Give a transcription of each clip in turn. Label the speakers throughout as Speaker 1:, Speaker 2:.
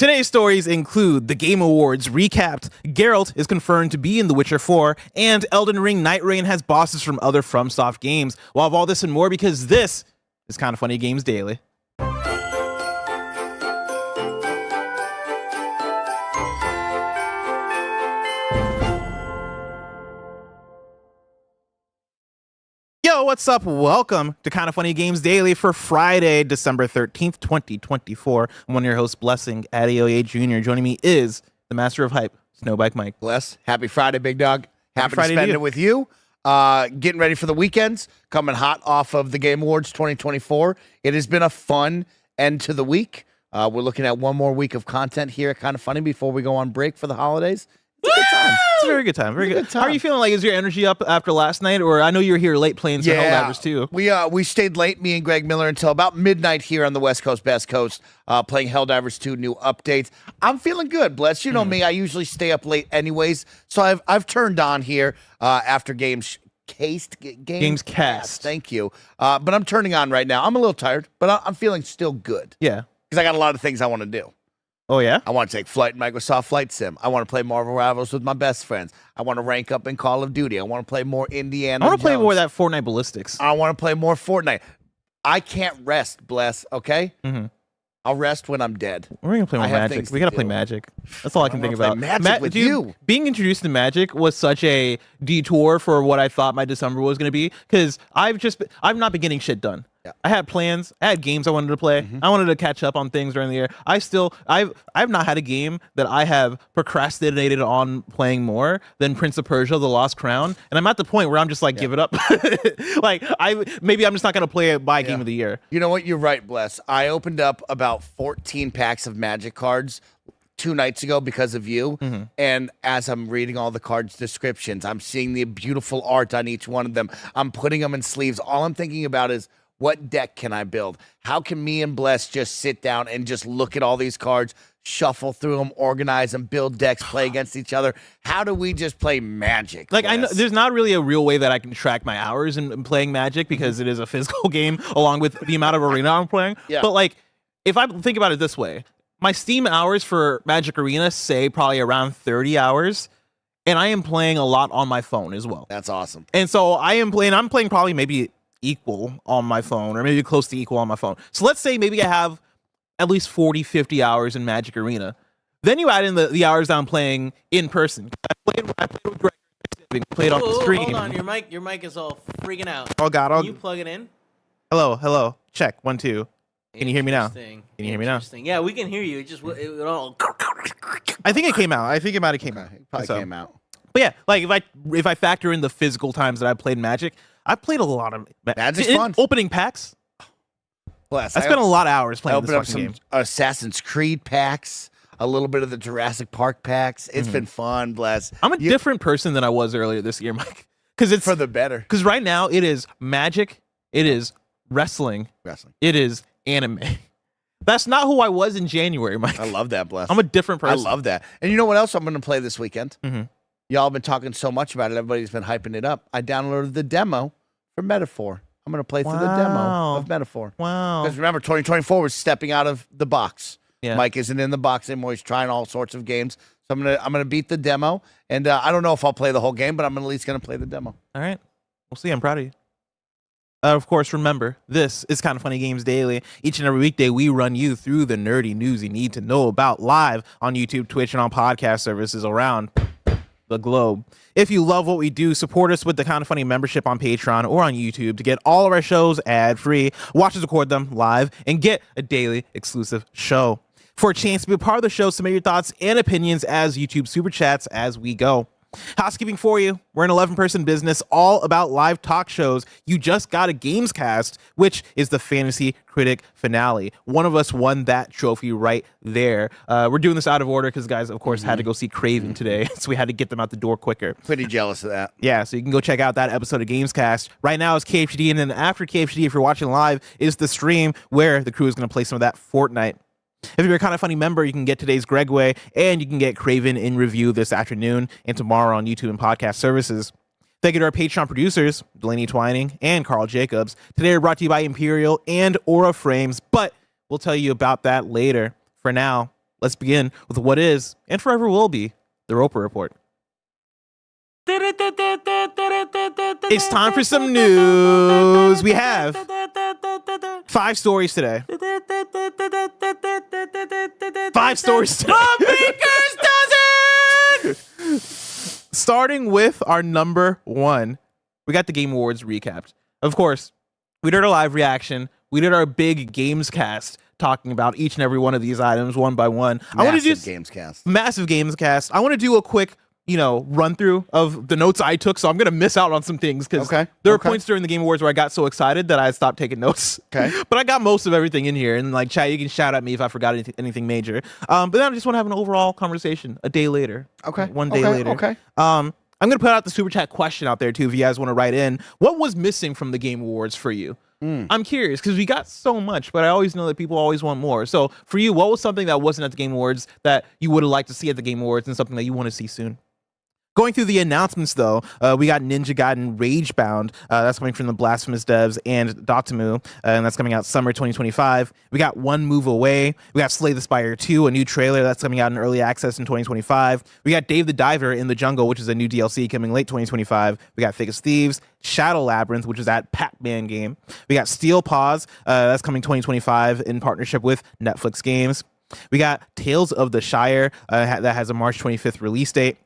Speaker 1: Today's stories include the Game Awards recapped, Geralt is confirmed to be in The Witcher 4, and Elden Ring Nightreign has bosses from other FromSoft games. We'll have all this and more because this is Kinda Funny Games Daily. Yo, what's up? Welcome to Kinda Funny Games Daily for Friday, December 13th, 2024. I'm one of your hosts, Blessing Adeoye Jr. Joining me is the master of hype, Snowbike Mike.
Speaker 2: Bless. Happy Friday, big dog. Happy
Speaker 1: Friday
Speaker 2: to spend it with you. Getting ready for the weekends. Coming hot off of the Game Awards 2024. It has been a fun end to the week. We're looking at one more week of content here at Kinda Funny before we go on break for the holidays. It's a good time.
Speaker 1: It's a very good time. Very good. How are you feeling? Like, is your energy up after last night? Or I know you were here late playing some Helldivers too.
Speaker 2: We stayed late, me and Greg Miller, until about midnight here on the West Coast, Best Coast, playing Helldivers 2 new updates. I'm feeling good, Bless. You know me, I usually stay up late anyways. So I've turned on here after Gamescast. Thank you. But I'm turning on right now. I'm a little tired, but I'm feeling still good.
Speaker 1: Yeah.
Speaker 2: Because I got a lot of things I want to do.
Speaker 1: Oh, yeah?
Speaker 2: I want to take flight in Microsoft Flight Sim. I want to play Marvel Rivals with my best friends. I want to rank up in Call of Duty. I want to play more Indiana
Speaker 1: I want to play
Speaker 2: Jones.
Speaker 1: more of that Fortnite Ballistics.
Speaker 2: I want to play more Fortnite. I can't rest, Bless, okay?
Speaker 1: Mm-hmm.
Speaker 2: I'll rest when I'm dead.
Speaker 1: We're going to play more Magic. We got to play Magic. That's all I can think about.
Speaker 2: Magic with you.
Speaker 1: Being introduced to Magic was such a detour for what I thought my December was going to be, because I've not been getting shit done. Yeah. I had plans. I had games I wanted to play. I wanted to catch up on things during the year. I've not had a game that I have procrastinated on playing more than Prince of Persia: The Lost Crown, and I'm at the point where I'm just like, give it up. Like maybe I'm just not gonna play it by game of the year.
Speaker 2: You know what? You're right, Bless. I opened up about 14 packs of Magic cards 2 nights ago because of you. And as I'm reading all the cards descriptions, I'm seeing the beautiful art on each one of them. I'm putting them in sleeves. All I'm thinking about is, what deck can I build? How can me and Bless just sit down and just look at all these cards, shuffle through them, organize them, build decks, play against each other? How do we just play Magic?
Speaker 1: Like,
Speaker 2: Bless?
Speaker 1: I know there's not really a real way that I can track my hours in playing Magic because it is a physical game along with the amount of arena I'm playing. Yeah. But like, if I think about it this way, my Steam hours for Magic Arena say probably around 30 hours. And I am playing a lot on my phone as well.
Speaker 2: That's awesome.
Speaker 1: And so I'm playing probably maybe equal on my phone, or maybe close to equal on my phone. So let's say maybe I have at least 40, 50 hours in Magic Arena. Then you add in the hours that I'm playing in person. I played with Greg, played on the stream.
Speaker 3: Hold on, your mic is all freaking out.
Speaker 1: Oh God!
Speaker 3: Can you plug it in?
Speaker 1: Hello. Check 1 2. Can you hear me now? Can you hear me now?
Speaker 3: Yeah, we can hear you. It all.
Speaker 1: I think it came out. I think it might have came out.
Speaker 2: It probably came out.
Speaker 1: But yeah, like if I factor in the physical times that I played Magic, I played a lot of
Speaker 2: Magic's fun.
Speaker 1: Opening packs.
Speaker 2: Bless.
Speaker 1: I spent a lot of hours playing this
Speaker 2: up
Speaker 1: fucking game.
Speaker 2: Assassin's Creed packs, a little bit of the Jurassic Park packs. It's been fun, Bless.
Speaker 1: I'm a different person than I was earlier this year, Mike. Because it's
Speaker 2: for the better.
Speaker 1: Because right now it is Magic, it is wrestling, it is anime. That's not who I was in January, Mike.
Speaker 2: I love that, Bless.
Speaker 1: I'm a different person.
Speaker 2: I love that. And you know what else I'm going to play this weekend? Y'all have been talking so much about it. Everybody's been hyping it up. I downloaded the demo for Metaphor. I'm going to play through the demo of Metaphor.
Speaker 1: Wow.
Speaker 2: Because remember, 2024 was stepping out of the box.
Speaker 1: Yeah.
Speaker 2: Mike isn't in the box anymore. He's trying all sorts of games. So I'm gonna beat the demo. And I don't know if I'll play the whole game, but I'm at least going to play the demo.
Speaker 1: All right. We'll see. I'm proud of you. Of course, remember, this is Kinda Funny Games Daily. Each and every weekday, we run you through the nerdy news you need to know about live on YouTube, Twitch, and on podcast services around the globe. If you love what we do, support us with the Kinda Funny membership on Patreon or on YouTube to get all of our shows ad-free, watch us record them live, and get a daily exclusive show. For a chance to be a part of the show, submit your thoughts and opinions as YouTube Super Chats as we go. Housekeeping for you. We're an 11-person business all about live talk shows. You just got a Gamescast, which is the Fantasy Critic finale. One of us won that trophy right there. We're doing this out of order because guys, of course, had to go see Kraven today, so we had to get them out the door quicker.
Speaker 2: Pretty jealous of that.
Speaker 1: Yeah, so you can go check out that episode of Gamescast. Right now is KFGD, and then after KFGD, if you're watching live, is the stream where the crew is going to play some of that Fortnite. If you're a Kinda Funny member, you can get today's Gregway, and you can get Kraven in review this afternoon and tomorrow on YouTube and podcast services. Thank you to our Patreon producers, Delaney Twining and Carl Jacobs. Today we're brought to you by Imperial and Aura Frames, but we'll tell you about that later. For now, let's begin with what is and forever will be the Roper Report. It's time for some news. We have 5 stories today. 5 stories today.
Speaker 3: Baker's dozen.
Speaker 1: Starting with our number 1, we got the Game Awards recapped. Of course, we did our live reaction. We did our big Gamescast talking about each and every one of these items one by one. I want to do massive Gamescast. I want to do a quick, run through of the notes I took. So I'm going to miss out on some things because there were points during the Game Awards where I got so excited that I stopped taking notes.
Speaker 2: Okay.
Speaker 1: But I got most of everything in here. And like, chat, you can shout at me if I forgot anything major. But then I just want to have an overall conversation a day later.
Speaker 2: Okay.
Speaker 1: One day later.
Speaker 2: Okay.
Speaker 1: I'm going to put out the super chat question out there too if you guys want to write in. What was missing from the Game Awards for you? I'm curious because we got so much, but I always know that people always want more. So for you, what was something that wasn't at the Game Awards that you would have liked to see at the Game Awards and something that you want to see soon? Going through the announcements, though, we got Ninja Gaiden Ragebound. That's coming from the Blasphemous devs and Dotemu, and that's coming out summer 2025. We got One Move Away. We got Slay the Spire 2, a new trailer that's coming out in early access in 2025. We got Dave the Diver in the Jungle, which is a new DLC coming late 2025. We got Thick as Thieves. Shadow Labyrinth, which is that Pac-Man game. We got Steel Paws. That's coming 2025 in partnership with Netflix Games. We got Tales of the Shire that has a March 25th release date.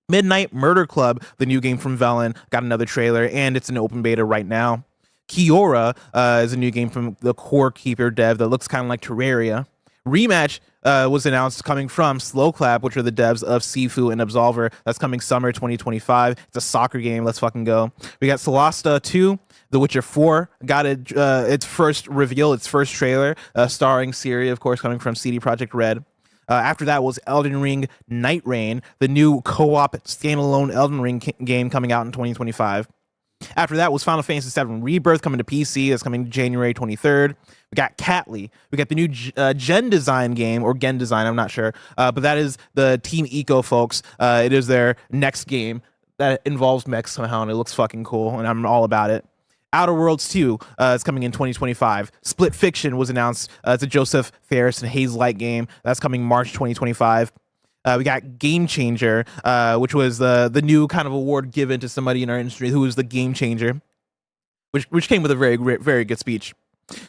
Speaker 1: Midnight Murder Club, the new game from Velen, got another trailer, and it's an open beta right now. Kiora is a new game from the Core Keeper dev that looks kind of like Terraria. Rematch was announced coming from Slowclap, which are the devs of Sifu and Absolver. That's coming summer 2025. It's a soccer game. Let's fucking go. We got Solasta 2. The Witcher 4 got its first reveal, its first trailer, starring Ciri, of course, coming from CD Projekt Red. After that was Elden Ring Nightreign, the new co-op standalone Elden Ring game coming out in 2025. After that was Final Fantasy VII Rebirth coming to PC. That's coming January 23rd. We got Catly. We got the new Gen Design game, or Gen Design, I'm not sure. But that is the Team Eco folks. It is their next game that involves mechs somehow, and it looks fucking cool, and I'm all about it. Outer Worlds 2 is coming in 2025. Split Fiction was announced. It's a Joseph Fares and Haze Light game. That's coming March 2025. We got Game Changer, which was the new kind of award given to somebody in our industry who was the game changer, which came with a very, very good speech.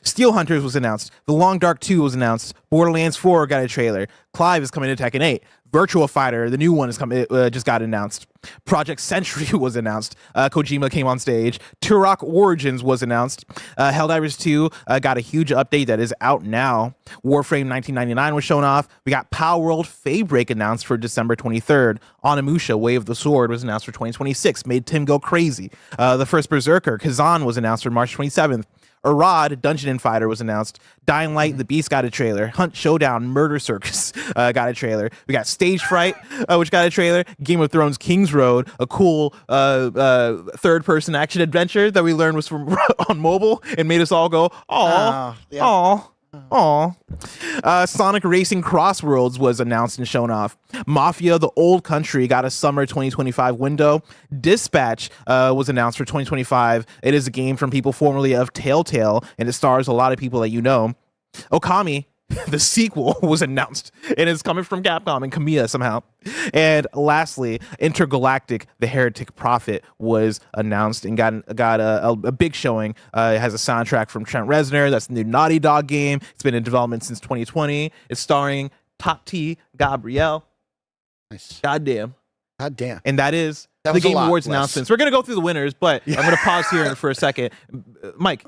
Speaker 1: Steel Hunters was announced. The Long Dark 2 was announced. Borderlands 4 got a trailer. Clive is coming to Tekken 8. Virtua Fighter, the new one, is coming. Just got announced. Project Century was announced. Kojima came on stage. Turok Origins was announced. Helldivers 2 got a huge update that is out now. Warframe 1999 was shown off. We got Palworld Faybreak announced for December 23rd. Onimusha Way of the Sword was announced for 2026. Made Tim go crazy. The first Berserker, Kazan, was announced for March 27th. Arad, Dungeon and Fighter, was announced. Dying Light, The Beast got a trailer. Hunt Showdown, Murder Circus got a trailer. We got Stage Fright, which got a trailer. Game of Thrones, King's Road, a cool third-person action adventure that we learned was from on mobile and made us all go, aw, aw. Aw. Sonic Racing Crossworlds was announced and shown off. Mafia: The Old Country got a summer 2025 window. Dispatch was announced for 2025. It is a game from people formerly of Telltale, and it stars a lot of people that you know. Okami, the sequel, was announced, and it's coming from Capcom and Kamiya somehow. And lastly, Intergalactic: The Heretic Prophet was announced and got a big showing. It has a soundtrack from Trent Reznor. That's the new Naughty Dog game. It's been in development since 2020. It's starring Top T Gabrielle.
Speaker 2: Nice.
Speaker 1: Goddamn. And that is
Speaker 2: that
Speaker 1: the Game
Speaker 2: lot,
Speaker 1: Awards
Speaker 2: Wes.
Speaker 1: announcements. We're going to go through the winners, but I'm going to pause here for a second. Mike,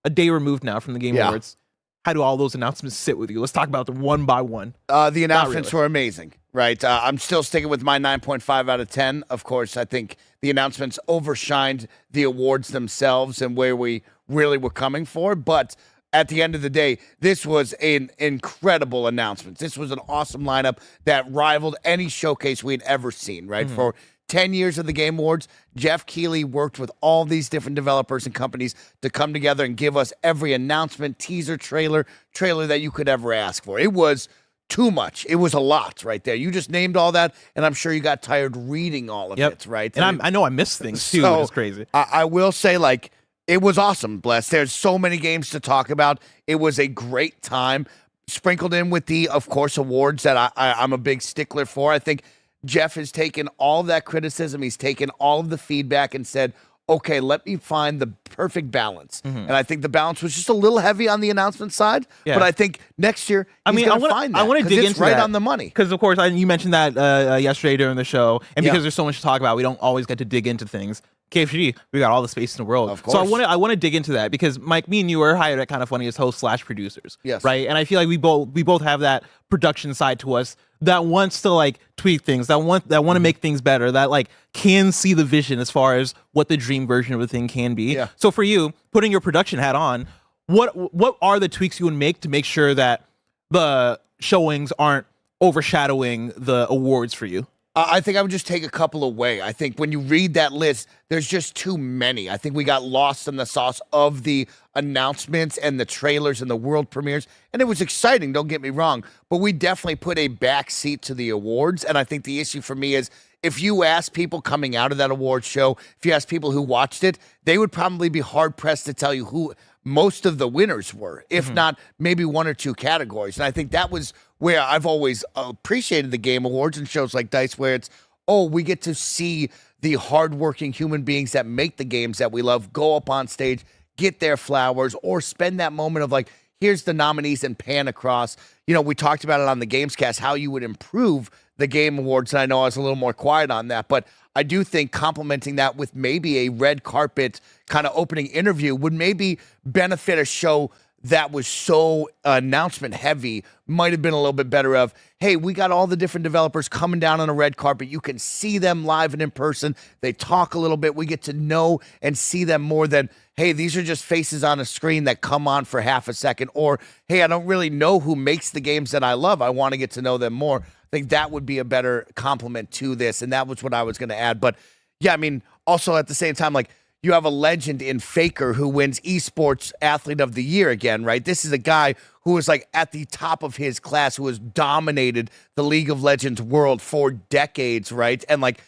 Speaker 1: a day removed now from the Game Awards. How do all those announcements sit with you? Let's talk about them one by one.
Speaker 2: The announcements were amazing, right? I'm still sticking with my 9.5 out of 10. Of course, I think the announcements overshined the awards themselves and where we really were coming for. But at the end of the day, this was an incredible announcement. This was an awesome lineup that rivaled any showcase we'd ever seen, right? For 10 years of the Game Awards, Jeff Keighley worked with all these different developers and companies to come together and give us every announcement, teaser, trailer that you could ever ask for. It was too much. It was a lot right there. You just named all that, and I'm sure you got tired reading all of it, right?
Speaker 1: And I know I missed things too, which is crazy.
Speaker 2: I will say, like, it was awesome, Bless. There's so many games to talk about. It was a great time. sprinkled in with the, of course, awards that I'm a big stickler for. I think Jeff has taken all of that criticism. He's taken all of the feedback and said, okay, let me find the perfect balance. And I think the balance was just a little heavy on the announcement side. But I think next year, he's going to find that.
Speaker 1: I want to dig into
Speaker 2: right
Speaker 1: that
Speaker 2: on the money.
Speaker 1: Because, of course, you mentioned that yesterday during the show. And because there's so much to talk about, we don't always get to dig into things. KFGD, we got all the space in the world.
Speaker 2: Of course.
Speaker 1: So I want to dig into that because, Mike, me and you are hired at Kind of Funny as hosts/producers.
Speaker 2: Yes.
Speaker 1: Right? And I feel like we both have that production side to us that wants to like tweak things, that want to make things better, that like can see the vision as far as what the dream version of a thing can be.
Speaker 2: Yeah.
Speaker 1: So for you, putting your production hat on, what are the tweaks you would make to make sure that the showings aren't overshadowing the awards for you?
Speaker 2: I think I would just take a couple away. I think when you read that list, there's just too many. I think we got lost in the sauce of the announcements and the trailers and the world premieres. And it was exciting, don't get me wrong. But we definitely put a back seat to the awards. And I think the issue for me is if you ask people coming out of that awards show, if you ask people who watched it, they would probably be hard-pressed to tell you who most of the winners were, if not maybe one or two categories. And I think that was where I've always appreciated the Game Awards and shows like DICE, where it's, we get to see the hardworking human beings that make the games that we love go up on stage, get their flowers, or spend that moment of like, here's the nominees and pan across. You know, we talked about it on the Gamescast, how you would improve the Game Awards, and I know I was a little more quiet on that, but I do think complementing that with maybe a red carpet kind of opening interview would maybe benefit a show that was so announcement heavy. Might have been a little bit better of, hey, we got all the different developers coming down on a red carpet. You can see them live and in person. They talk a little bit. We get to know and see them more than, hey, these are just faces on a screen that come on for half a second. Or, hey, I don't really know who makes the games that I love. I want to get to know them more. I think that would be a better complement to this. And that was what I was going to add. But yeah, I mean, also at the same time, like, you have a legend in Faker who wins Esports Athlete of the Year again, right? This is a guy who was like at the top of his class, who has dominated the League of Legends world for decades, right? And like,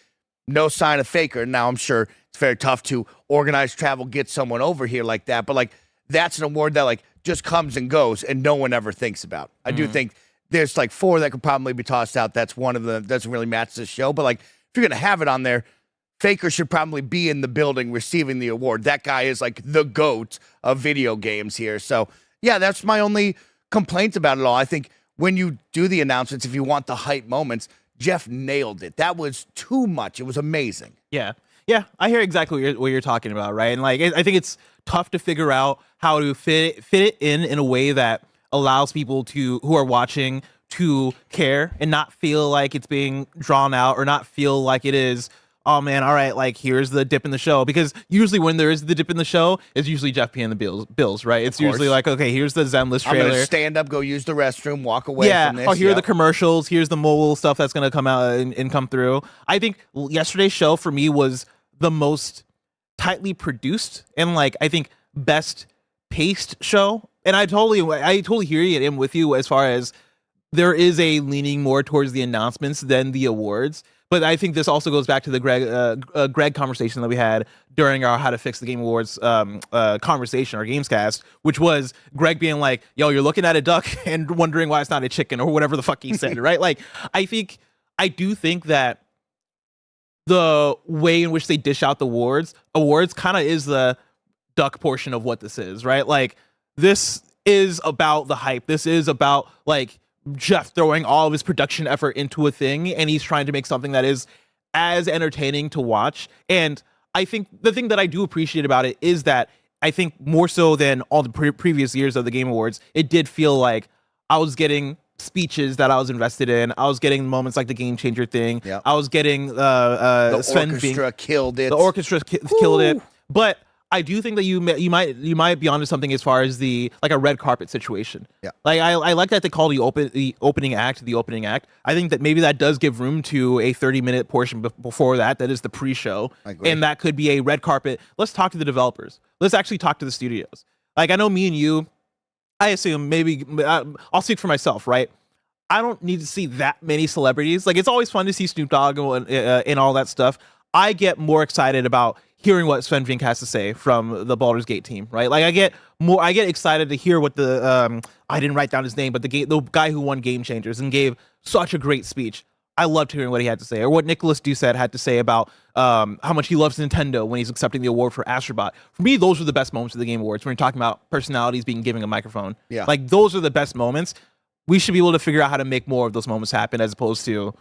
Speaker 2: no sign of Faker. Now, I'm sure it's very tough to organize travel, get someone over here like that. But like, that's an award that like just comes and goes and no one ever thinks about. I do think there's like 4 that could probably be tossed out. That's one of them. Doesn't really match this show. But like, if you're going to have it on there, Faker should probably be in the building receiving the award. That guy is like the GOAT of video games here. So yeah, that's my only complaint about it all. I think when you do the announcements, if you want the hype moments, Jeff nailed it. That was too much. It was amazing.
Speaker 1: Yeah. Yeah, I hear exactly what you're talking about, right? And like, I think it's tough to figure out how to fit it in a way that allows people who are watching to care and not feel like it's being drawn out or not feel like it is, oh man, all right, like here's the dip in the show. Because usually when there is the dip in the show, it's usually Jeff paying the bills, right? It's usually like, okay, here's the Zenless trailer.
Speaker 2: I'm going to stand up, go use the restroom, walk away from this.
Speaker 1: Oh, here are the commercials. Here's the mobile stuff that's going to come out and come through. I think yesterday's show for me was the most tightly produced and like, I think best paced show. And I totally hear you and with you as far as there is a leaning more towards the announcements than the awards. But I think this also goes back to the Greg conversation that we had during our How to Fix the Game Awards conversation, our Gamescast, which was Greg being like, yo, you're looking at a duck and wondering why it's not a chicken or whatever the fuck he said, right? Like, I do think that the way in which they dish out the awards kind of is the duck portion of what this is, right? Like, this is about the hype. This is about, like, Jeff throwing all of his production effort into a thing, and he's trying to make something that is as entertaining to watch. And I think the thing that I do appreciate about it is that I think more so than all the previous years of the Game Awards, it did feel like I was getting speeches that I was invested in. I was getting moments like the Game Changer thing.
Speaker 2: Yep.
Speaker 1: I was getting
Speaker 2: the
Speaker 1: Sven
Speaker 2: orchestra killed it.
Speaker 1: The orchestra killed it. But I do think that you might be onto something as far as the like a red carpet situation.
Speaker 2: Yeah.
Speaker 1: Like I like that they call the opening act. I think that maybe that does give room to a 30-minute portion before that is the pre-show. And that could be a red carpet. Let's talk to the developers. Let's actually talk to the studios. Like I know me and you, I assume maybe I'll speak for myself, right? I don't need to see that many celebrities. Like it's always fun to see Snoop Dogg and all that stuff. I get more excited about hearing what Sven Vink has to say from the Baldur's Gate team, right? Like I get excited to hear what the I didn't write down his name, but the guy who won Game Changers and gave such a great speech. I loved hearing what he had to say, or what Nicholas Doucette had to say about how much he loves Nintendo when he's accepting the award for Astrobot. For me, those were the best moments of the Game Awards when you're talking about personalities being given a microphone.
Speaker 2: Yeah.
Speaker 1: Like those are the best moments. We should be able to figure out how to make more of those moments happen as opposed to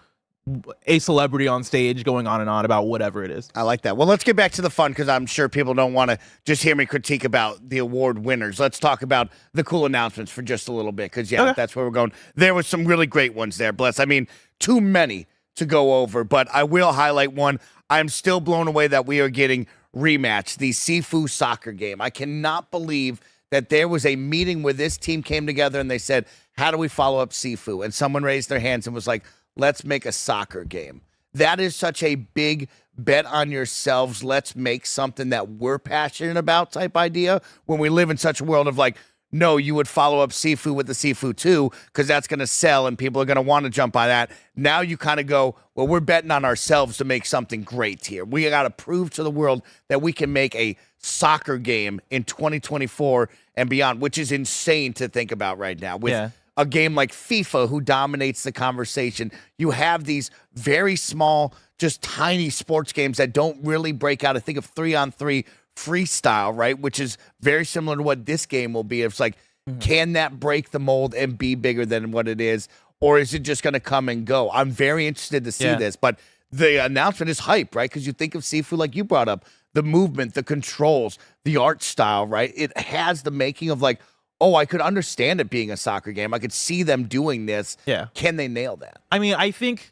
Speaker 1: a celebrity on stage going on and on about whatever it is.
Speaker 2: I like that. Well, let's get back to the fun because I'm sure people don't want to just hear me critique about the award winners. Let's talk about the cool announcements for just a little bit because, yeah, that's where we're going. There was some really great ones there, Bless. I mean, too many to go over, but I will highlight one. I'm still blown away that we are getting Rematch, the Sifu soccer game. I cannot believe that there was a meeting where this team came together and they said, how do we follow up Sifu? And someone raised their hands and was like, let's make a soccer game. That is such a big bet on yourselves. Let's make something that we're passionate about type idea when we live in such a world of like, no, you would follow up Sifu with the Sifu 2 because that's going to sell and people are going to want to jump on that. Now you kind of go, well, we're betting on ourselves to make something great here. We got to prove to the world that we can make a soccer game in 2024 and beyond, which is insane to think about right now. With a game like FIFA, who dominates the conversation, you have these very small, just tiny sports games that don't really break out. I think of 3-on-3 freestyle, right? Which is very similar to what this game will be. It's like, can that break the mold and be bigger than what it is? Or is it just going to come and go? I'm very interested to see this, but the announcement is hype, right? Because you think of Sifu, like you brought up, the movement, the controls, the art style, right? It has the making of like, oh, I could understand it being a soccer game. I could see them doing this.
Speaker 1: Yeah.
Speaker 2: Can they nail that?
Speaker 1: I mean, I think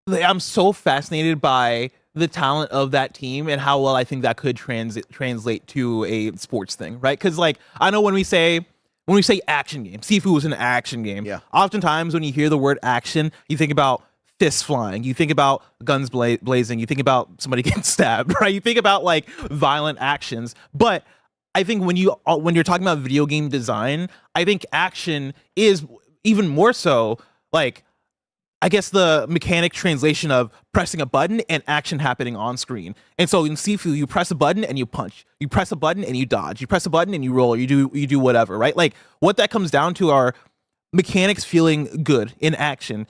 Speaker 1: I'm so fascinated by the talent of that team and how well I think that could translate to a sports thing, right? Because like I know when we say action game, Sifu was an action game.
Speaker 2: Yeah.
Speaker 1: Oftentimes when you hear the word action, you think about fists flying, you think about guns blazing, you think about somebody getting stabbed, right? You think about like violent actions. But I think when you're talking about video game design, I think action is even more so like, I guess the mechanic translation of pressing a button and action happening on screen. And so in Sifu, you press a button and you punch. You press a button and you dodge. You press a button and you roll. You do whatever, right? Like what that comes down to are mechanics feeling good in action.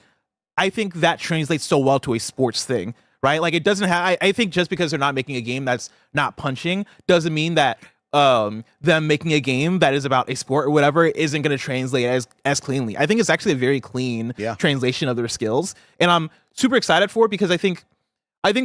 Speaker 1: I think that translates so well to a sports thing, right? Like it doesn't have, I think just because they're not making a game that's not punching doesn't mean that them making a game that is about a sport or whatever isn't going to translate as cleanly. I think it's actually a very clean translation of their skills, and I'm super excited for it because I think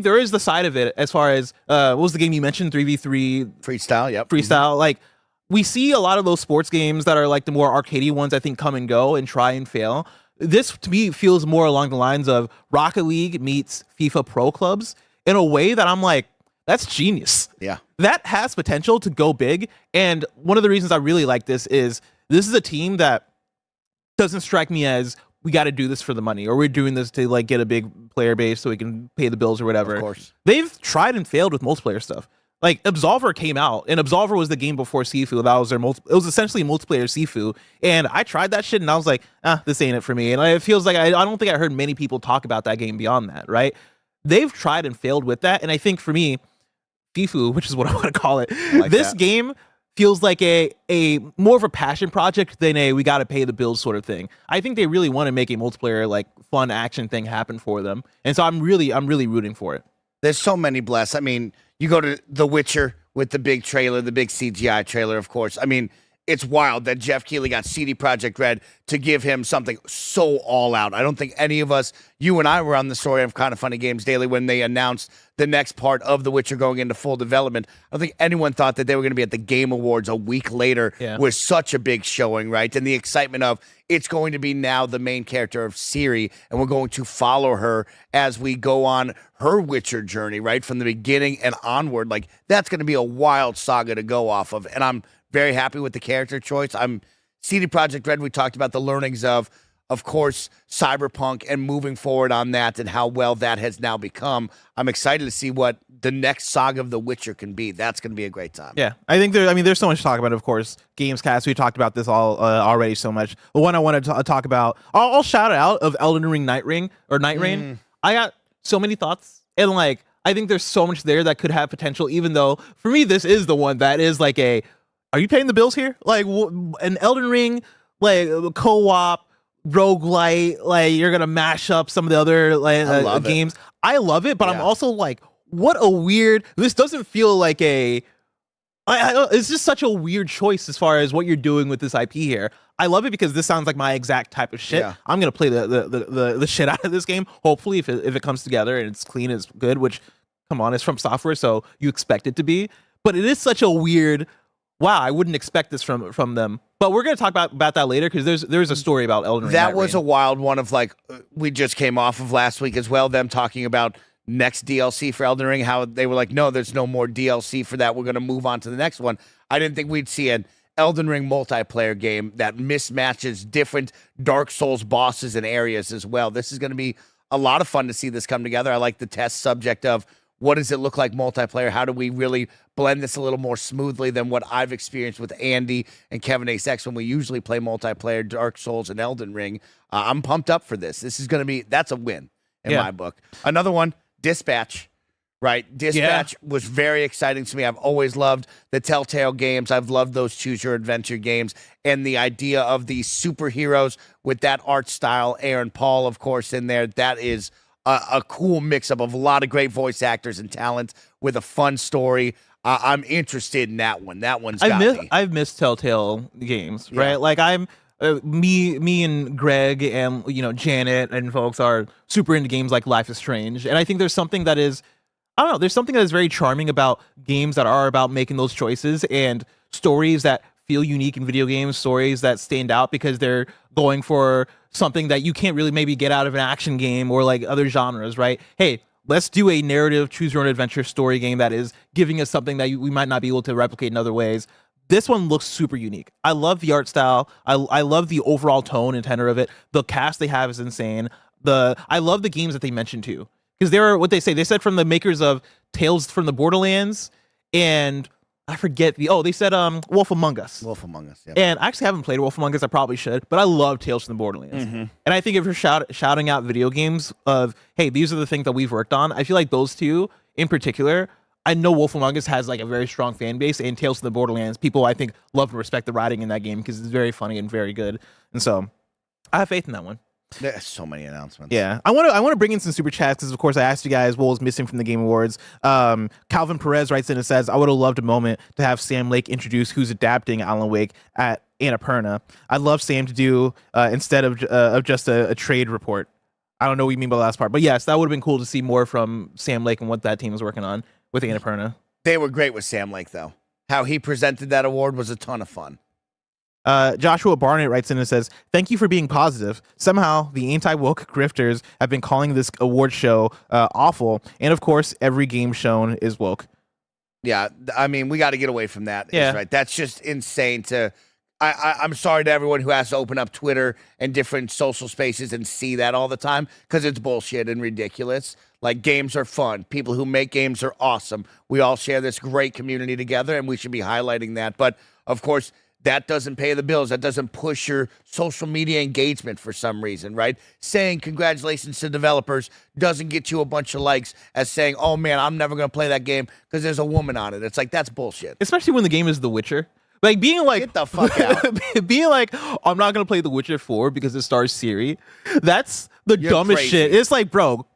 Speaker 1: there is the side of it as far as what was the game you mentioned, 3v3
Speaker 2: freestyle. Yep,
Speaker 1: freestyle. Like we see a lot of those sports games that are like the more arcadey ones. I think come and go and try and fail. This to me feels more along the lines of Rocket League meets FIFA Pro Clubs in a way that I'm like, that's genius.
Speaker 2: Yeah.
Speaker 1: That has potential to go big. And one of the reasons I really like this is a team that doesn't strike me as we got to do this for the money or we're doing this to like get a big player base so we can pay the bills or whatever.
Speaker 2: Of course.
Speaker 1: They've tried and failed with multiplayer stuff. Like Absolver came out and Absolver was the game before Sifu. That was it was essentially multiplayer Sifu. And I tried that shit and I was like, this ain't it for me. And it feels like I don't think I heard many people talk about that game beyond that, right? They've tried and failed with that. And I think for me, Fifu, which is what I want to call it. Like this game feels like a more of a passion project than a we got to pay the bills sort of thing. I think they really want to make a multiplayer like fun action thing happen for them, and so I'm really rooting for it.
Speaker 2: There's so many Bless. I mean, you go to The Witcher with the big trailer, the big CGI trailer, of course. I mean, it's wild that Jeff Keighley got CD Projekt Red to give him something so all out. I don't think any of us, you and I, were on the story of Kind of Funny Games Daily when they announced the next part of The Witcher going into full development. I don't think anyone thought that they were going to be at the Game Awards a week later with such a big showing, right? And the excitement of it's going to be now the main character of Ciri, and we're going to follow her as we go on her Witcher journey, right? From the beginning and onward. Like, that's going to be a wild saga to go off of. And I'm very happy with the character choice. I'm CD Projekt Red. We talked about the learnings of course, Cyberpunk and moving forward on that and how well that has now become. I'm excited to see what the next saga of The Witcher can be. That's going to be a great time.
Speaker 1: Yeah, I think there's so much to talk about. Of course, Gamescast. We talked about this all already so much. The one I wanted to talk about, I'll shout it out of Elden Ring Nightreign. I got so many thoughts, and like I think there's so much there that could have potential, even though for me, this is the one that is like are you paying the bills here? Like an Elden Ring, like co-op, roguelite, like you're going to mash up some of the other games. I love it, but I'm also like, what a weird, this doesn't feel like it's just such a weird choice as far as what you're doing with this IP here. I love it because this sounds like my exact type of shit. Yeah. I'm gonna play the shit out of this game. Hopefully, if it comes together and it's clean, it's good. Which, come on, it's from software, so you expect it to be. But it is such a weird. Wow, I wouldn't expect this from them. But we're gonna talk about that later because there's a story about Elden Ring.
Speaker 2: That was a wild one of like we just came off of last week as well. Them talking about next DLC for Elden Ring, how they were like, no, there's no more DLC for that. We're going to move on to the next one. I didn't think we'd see an Elden Ring multiplayer game that mismatches different Dark Souls bosses and areas as well. This is going to be a lot of fun to see this come together. I like the test subject of what does it look like multiplayer? How do we really blend this a little more smoothly than what I've experienced with Andy and Kevin ASX when we usually play multiplayer Dark Souls and Elden Ring? I'm pumped up for this. This is going to be, that's a win in my book. Another one, Dispatch, right? Dispatch was very exciting to me. I've always loved the Telltale games. I've loved those choose-your-adventure games. And the idea of these superheroes with that art style, Aaron Paul, of course, in there, that is a cool mix-up of a lot of great voice actors and talent with a fun story. I'm interested in that one. That one's got me.
Speaker 1: I've missed Telltale games, right? Like I'm... me and Greg and Janet and folks are super into games like Life is Strange, and I think there's something that is, I don't know, there's something that is very charming about games that are about making those choices and stories that feel unique in video games, stories that stand out because they're going for something that you can't really maybe get out of an action game or like other genres, right? Hey, let's do a narrative choose your own adventure story game that is giving us something that we might not be able to replicate in other ways. This one looks super unique. I love the art style. I love the overall tone and tenor of it. The cast they have is insane. I love the games that they mentioned too, because they're what they say. They said from the makers of Tales from the Borderlands, and I forget they said Wolf Among Us.
Speaker 2: Wolf Among Us. Yeah.
Speaker 1: And I actually haven't played Wolf Among Us. I probably should, but I love Tales from the Borderlands. Mm-hmm. And I think if you're shouting out video games of, hey, these are the things that we've worked on, I feel like those two in particular. I know Wolf Among Us has like a very strong fan base, and Tales from the Borderlands, people I think love and respect the writing in that game because it's very funny and very good. And so I have faith in that one.
Speaker 2: There's so many announcements.
Speaker 1: Yeah, I want to bring in some super chats because of course I asked you guys what was missing from the Game Awards. Calvin Perez writes in and says, I would have loved a moment to have Sam Lake introduce who's adapting Alan Wake at Annapurna. I'd love Sam to do instead of just a trade report. I don't know what you mean by the last part, but yes, that would have been cool to see more from Sam Lake and what that team is working on with Annapurna.
Speaker 2: They were great with Sam Lake, though. How he presented that award was a ton of fun.
Speaker 1: Joshua Barnett writes in and says, thank you for being positive. Somehow, the anti-woke grifters have been calling this award show awful. And of course, every game shown is woke.
Speaker 2: Yeah, I mean, we got to get away from that.
Speaker 1: Yeah.
Speaker 2: Right. That's just insane to... I'm sorry to everyone who has to open up Twitter and different social spaces and see that all the time because it's bullshit and ridiculous. Like, games are fun. People who make games are awesome. We all share this great community together, and we should be highlighting that. But, of course, that doesn't pay the bills. That doesn't push your social media engagement for some reason, right? Saying congratulations to developers doesn't get you a bunch of likes as saying, oh, man, I'm never going to play that game because there's a woman on it. It's like, that's bullshit.
Speaker 1: Especially when the game is The Witcher. Like, being like,
Speaker 2: get the fuck out.
Speaker 1: Being like, I'm not going to play The Witcher 4 because it stars Ciri. That's the dumbest
Speaker 2: crazy.
Speaker 1: shit. It's like, bro,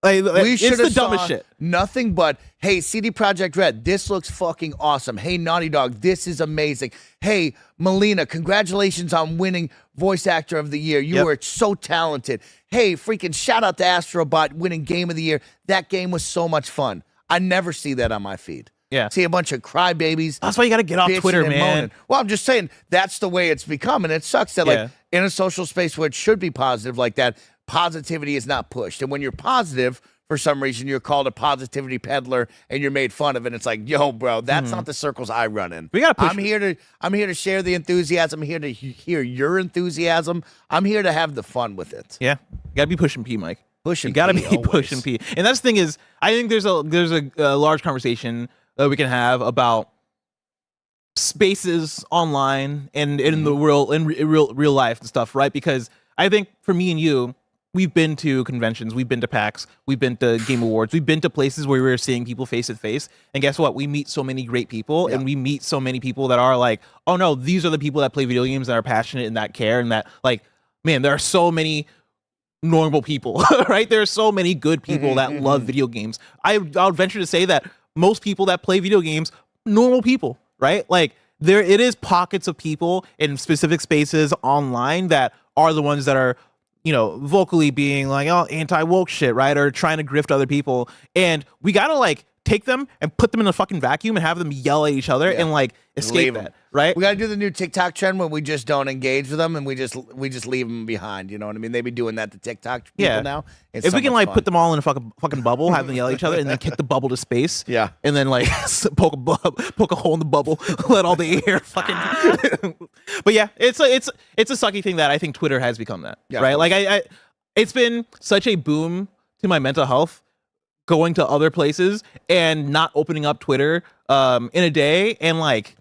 Speaker 1: it's the dumbest shit.
Speaker 2: Nothing but, hey, CD Projekt Red, this looks fucking awesome. Hey, Naughty Dog, this is amazing. Hey, Melina, congratulations on winning Voice Actor of the Year. You were so talented. Hey, freaking shout out to Astrobot winning Game of the Year. That game was so much fun. I never see that on my feed.
Speaker 1: Yeah.
Speaker 2: See a bunch of crybabies.
Speaker 1: That's why you got to get off Twitter, man.
Speaker 2: Moaning. Well, I'm just saying that's the way it's become. And it sucks that, like, in a social space where it should be positive like that, positivity is not pushed. And when you're positive, for some reason, you're called a positivity peddler and you're made fun of. And it's like, yo, bro, that's not the circles I run in.
Speaker 1: We got to push.
Speaker 2: I'm here to share the enthusiasm. I'm here to hear your enthusiasm. I'm here to have the fun with it.
Speaker 1: Yeah. You got to be pushing P, Mike.
Speaker 2: Pushing
Speaker 1: You got to
Speaker 2: P,
Speaker 1: be
Speaker 2: always.
Speaker 1: pushing P. And that's the thing is, I think there's a large conversation that we can have about spaces online and in the real life and stuff, right? Because I think for me and you, we've been to conventions, we've been to PAX, we've been to Game Awards, we've been to places where we're seeing people face to face. And guess what? We meet so many great people, and we meet so many people that are like, oh no, these are the people that play video games that are passionate and that care and that, like, man, there are so many normal people, right? There are so many good people that love video games. I would venture to say that most people that play video games, normal people, right? Like, it is pockets of people in specific spaces online that are the ones that are, you know, vocally being like, oh, anti-woke shit, right? Or trying to grift other people. And we gotta like take them and put them in a fucking vacuum and have them yell at each other and like escape that, right?
Speaker 2: We gotta do the new TikTok trend where we just don't engage with them and we just leave them behind. You know what I mean? They be doing that to TikTok people now. It's
Speaker 1: if we can like
Speaker 2: fun.
Speaker 1: put them all in a fucking bubble, have them yell at each other, and then kick the bubble to space, and then like poke a hole in the bubble, let all the air fucking. But yeah, it's a sucky thing that I think Twitter has become that, right? Like I it's been such a boom to my mental health going to other places and not opening up Twitter in a day, and like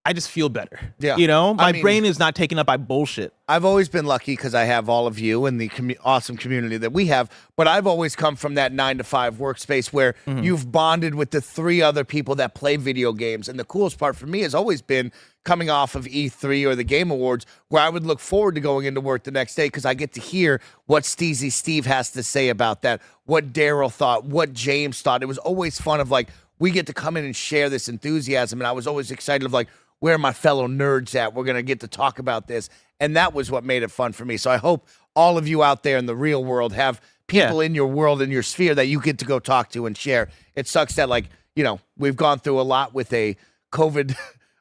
Speaker 1: I just feel better. Yeah, you know, my brain is not taken up by bullshit.
Speaker 2: I've always been lucky because I have all of you and the awesome community that we have, but I've always come from that 9-to-5 workspace where you've bonded with the 3 other people that play video games. And the coolest part for me has always been coming off of E3 or the Game Awards, where I would look forward to going into work the next day because I get to hear what Steezy Steve has to say about that, what Daryl thought, what James thought. It was always fun of like, we get to come in and share this enthusiasm. And I was always excited of like, where are my fellow nerds at? We're going to get to talk about this. And that was what made it fun for me. So I hope all of you out there in the real world have people in your world, in your sphere that you get to go talk to and share. It sucks that, like, you know, we've gone through a lot with a COVID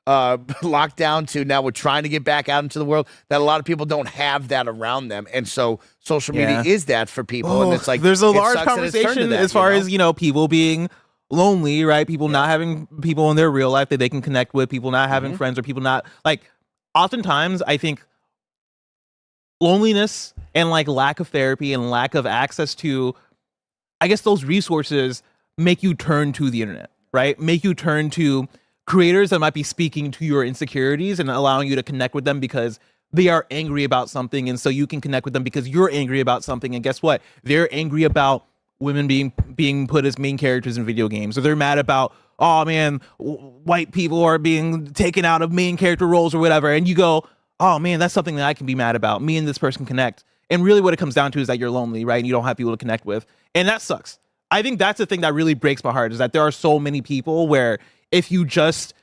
Speaker 2: lockdown to now we're trying to get back out into the world, that a lot of people don't have that around them. And so social media is that for people. And it's like,
Speaker 1: there's a large conversation as far as, you know, people being lonely, right? People not having people in their real life that they can connect with, people not having friends, or people not like, oftentimes I think loneliness and like lack of therapy and lack of access to, I guess, those resources make you turn to the internet, right? Make you turn to creators that might be speaking to your insecurities and allowing you to connect with them because they are angry about something, and so you can connect with them because you're angry about something. And guess what? They're angry about women being put as main characters in video games, or they're mad about, oh man, white people are being taken out of main character roles or whatever. And you go, oh man, that's something that I can be mad about. Me and this person connect. And really what it comes down to is that you're lonely, right? And you don't have people to connect with. And that sucks. I think that's the thing that really breaks my heart, is that there are so many people where if you just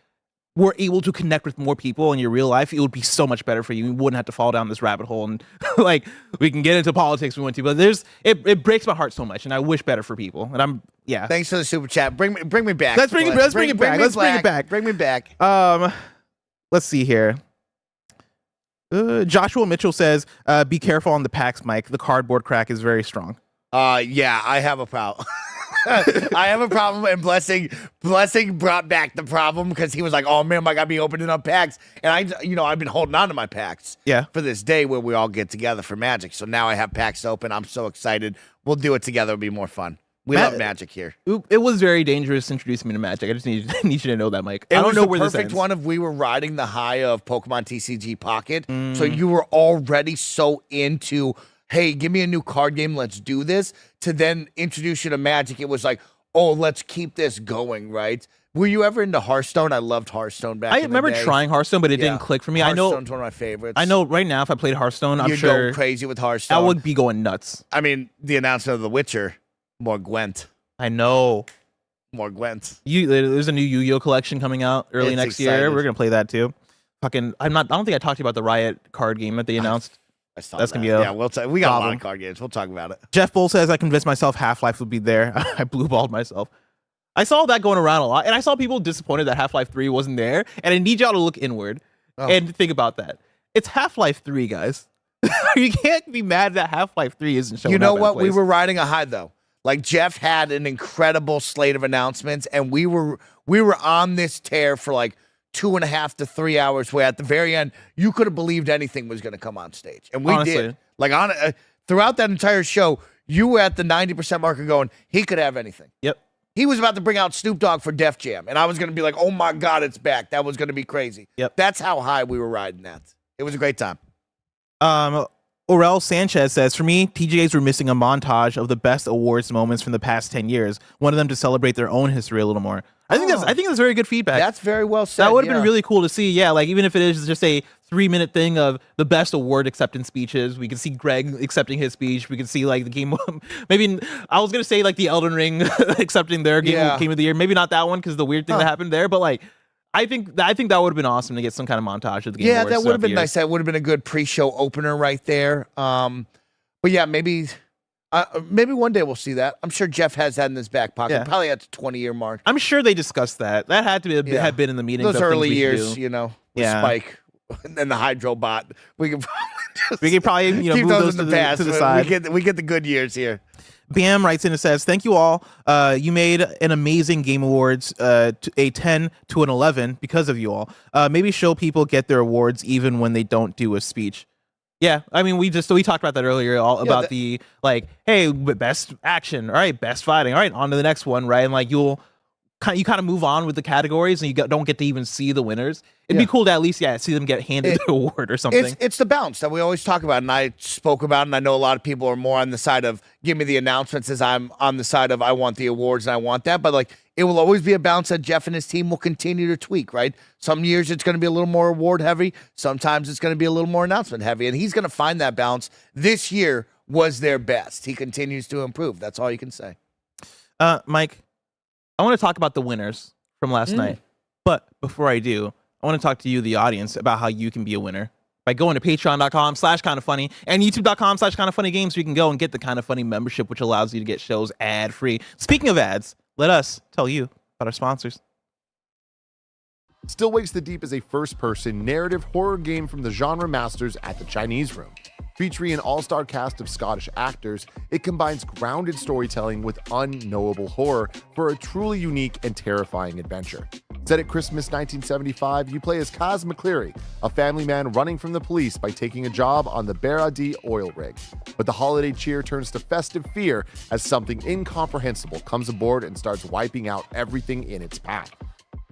Speaker 1: were able to connect with more people in your real life, it would be so much better for you. You wouldn't have to fall down this rabbit hole. And like, we can get into politics if we want to, but it breaks my heart so much, and I wish better for people. And
Speaker 2: Thanks for the super chat. Bring me back.
Speaker 1: Let's bring it back.
Speaker 2: Bring me back.
Speaker 1: Let's see here. Joshua Mitchell says, be careful on the PAX mic. The cardboard crack is very strong.
Speaker 2: Yeah, I have a problem. I have a problem, and Blessing brought back the problem because he was like, oh man, I gotta be opening up packs. And I've been holding on to my packs for this day where we all get together for Magic. So now I have packs open. I'm so excited. We'll do it together. It'll be more fun. We love Magic here.
Speaker 1: It was very dangerous introducing me to Magic. I just need you to know that, Mike. I don't know where this ends.
Speaker 2: It was the perfect one of we were riding the high of Pokemon TCG Pocket. So you were already so into, hey, give me a new card game, let's do this, to then introduce you to Magic. It was like, oh, let's keep this going, right? Were you ever into Hearthstone? I loved Hearthstone back in the day.
Speaker 1: I remember trying Hearthstone, but it didn't click for me.
Speaker 2: Hearthstone's one of my favorites.
Speaker 1: I know right now if I played Hearthstone, I'm sure
Speaker 2: you'd go crazy with Hearthstone.
Speaker 1: I would be going nuts.
Speaker 2: I mean, the announcement of The Witcher, more Gwent.
Speaker 1: I know.
Speaker 2: More Gwent.
Speaker 1: There's a new Yu-Gi-Oh collection coming out early next year. We're gonna play that too. I don't think I talked to you about the Riot card game that they announced. That's gonna be
Speaker 2: we got a lot of card games. We'll talk about it.
Speaker 1: Jeff Bull says, I convinced myself Half-Life would be there. I blue balled myself. I saw that going around a lot, and I saw people disappointed that Half-Life 3 wasn't there. And I need y'all to look inward and think about that. It's Half-Life 3, guys. You can't be mad that Half-Life 3 isn't showing up.
Speaker 2: You know what? We were riding a high though. Like, Jeff had an incredible slate of announcements, and we were on this tear for like 2.5 to 3 hours, where at the very end you could have believed anything was going to come on stage, and we did. Like, throughout that entire show, you were at the 90% marker going, he could have anything.
Speaker 1: Yep.
Speaker 2: He was about to bring out Snoop Dogg for Def Jam, and I was going to be like, oh my God, it's back. That was going to be crazy.
Speaker 1: Yep.
Speaker 2: That's how high we were riding that. It was a great time.
Speaker 1: Orel Sanchez says, for me, TGAs were missing a montage of the best awards moments from the past 10 years. One of them to celebrate their own history a little more. I think that's very good feedback.
Speaker 2: That's very well said.
Speaker 1: That would have been really cool to see. Yeah, like even if it is just a 3-minute thing of the best award acceptance speeches, we can see Greg accepting his speech. We can see like the game. Maybe I was gonna say like the Elden Ring accepting their game of the year. Maybe not that one because the weird thing that happened there. But like, I think that would have been awesome to get some kind of montage of the game.
Speaker 2: Yeah, that would have been nice. That would have been a good pre-show opener right there. But yeah, maybe one day we'll see that. I'm sure Jeff has that in his back pocket. Probably at the 20-year mark.
Speaker 1: I'm sure they discussed that. That had to have been in the meetings.
Speaker 2: Those early years, with Spike and the Hydro bot. We could probably
Speaker 1: keep
Speaker 2: move those in the past.
Speaker 1: To the side.
Speaker 2: We get the good years here.
Speaker 1: Bam writes in and says, thank you all. You made an amazing Game Awards, a 10 to an 11 because of you all. Maybe show people get their awards even when they don't do a speech. Yeah, I mean, we talked about that earlier, about the, like, hey, best action, all right, best fighting, all right, on to the next one, right? And, like, you kind of move on with the categories, and you don't get to even see the winners. It'd be cool to at least, see them get handed the award or something.
Speaker 2: It's the balance that we always talk about, and I spoke about, and I know a lot of people are more on the side of give me the announcements as I'm on the side of I want the awards and I want that, but, like, it will always be a balance that Jeff and his team will continue to tweak, right? Some years it's going to be a little more award heavy. Sometimes it's going to be a little more announcement heavy, and he's going to find that balance. This year was their best. He continues to improve. That's all you can say.
Speaker 1: Mike, I want to talk about the winners from last night. But before I do, I want to talk to you, the audience, about how you can be a winner by going to patreon.com/kindoffunny and youtube.com/kindoffunnygames, so you can go and get the Kind of Funny membership, which allows you to get shows ad-free. Speaking of ads, let us tell you about our sponsors.
Speaker 4: Still Wakes the Deep is a first-person narrative horror game from the genre masters at the Chinese Room. Featuring an all-star cast of Scottish actors, it combines grounded storytelling with unknowable horror for a truly unique and terrifying adventure. Set at Christmas 1975, you play as Kaz McCleary, a family man running from the police by taking a job on the Baradi oil rig. But the holiday cheer turns to festive fear as something incomprehensible comes aboard and starts wiping out everything in its path.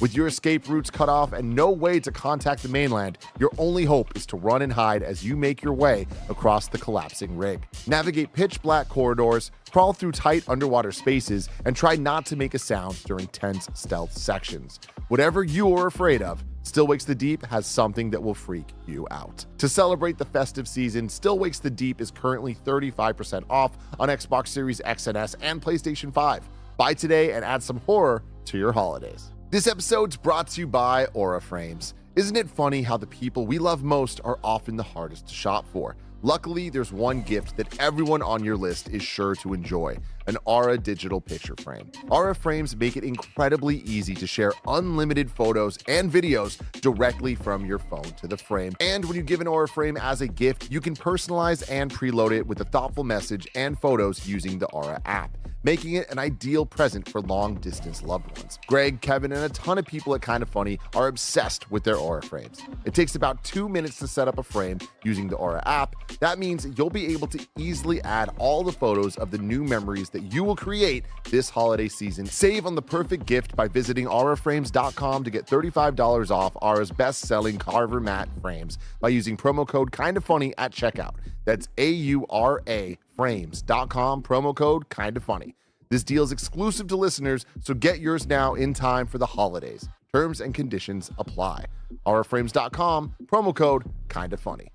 Speaker 4: With your escape routes cut off and no way to contact the mainland, your only hope is to run and hide as you make your way across the collapsing rig. Navigate pitch black corridors, crawl through tight underwater spaces, and try not to make a sound during tense stealth sections. Whatever you are afraid of, Still Wakes the Deep has something that will freak you out. To celebrate the festive season, Still Wakes the Deep is currently 35% off on Xbox Series X and S and PlayStation 5. Buy today and add some horror to your holidays. This episode's brought to you by Aura Frames. Isn't it funny how the people we love most are often the hardest to shop for? Luckily, there's one gift that everyone on your list is sure to enjoy: an Aura digital picture frame. Aura frames make it incredibly easy to share unlimited photos and videos directly from your phone to the frame. And when you give an Aura frame as a gift, you can personalize and preload it with a thoughtful message and photos using the Aura app, making it an ideal present for long-distance loved ones. Greg, Kevin, and a ton of people at Kind of Funny are obsessed with their Aura frames. It takes about 2 minutes to set up a frame using the Aura app. That means you'll be able to easily add all the photos of the new memories that you will create this holiday season. Save on the perfect gift by visiting auraframes.com to get $35 off Aura's best-selling Carver matte frames by using promo code KINDOFFUNNY at checkout. That's AURA frames.com, promo code KINDOFFUNNY. This deal is exclusive to listeners, so get yours now in time for the holidays. Terms and conditions apply. auraframes.com, promo code KINDOFFUNNY.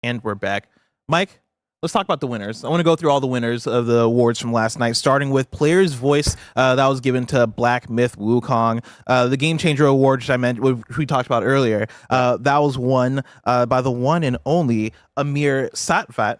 Speaker 1: And we're back. Mike, let's talk about the winners. I want to go through all the winners of the awards from last night, starting with Player's Voice. That was given to Black Myth Wukong. The Game Changer Award, which which we talked about earlier, that was won by the one and only Amir Satvat.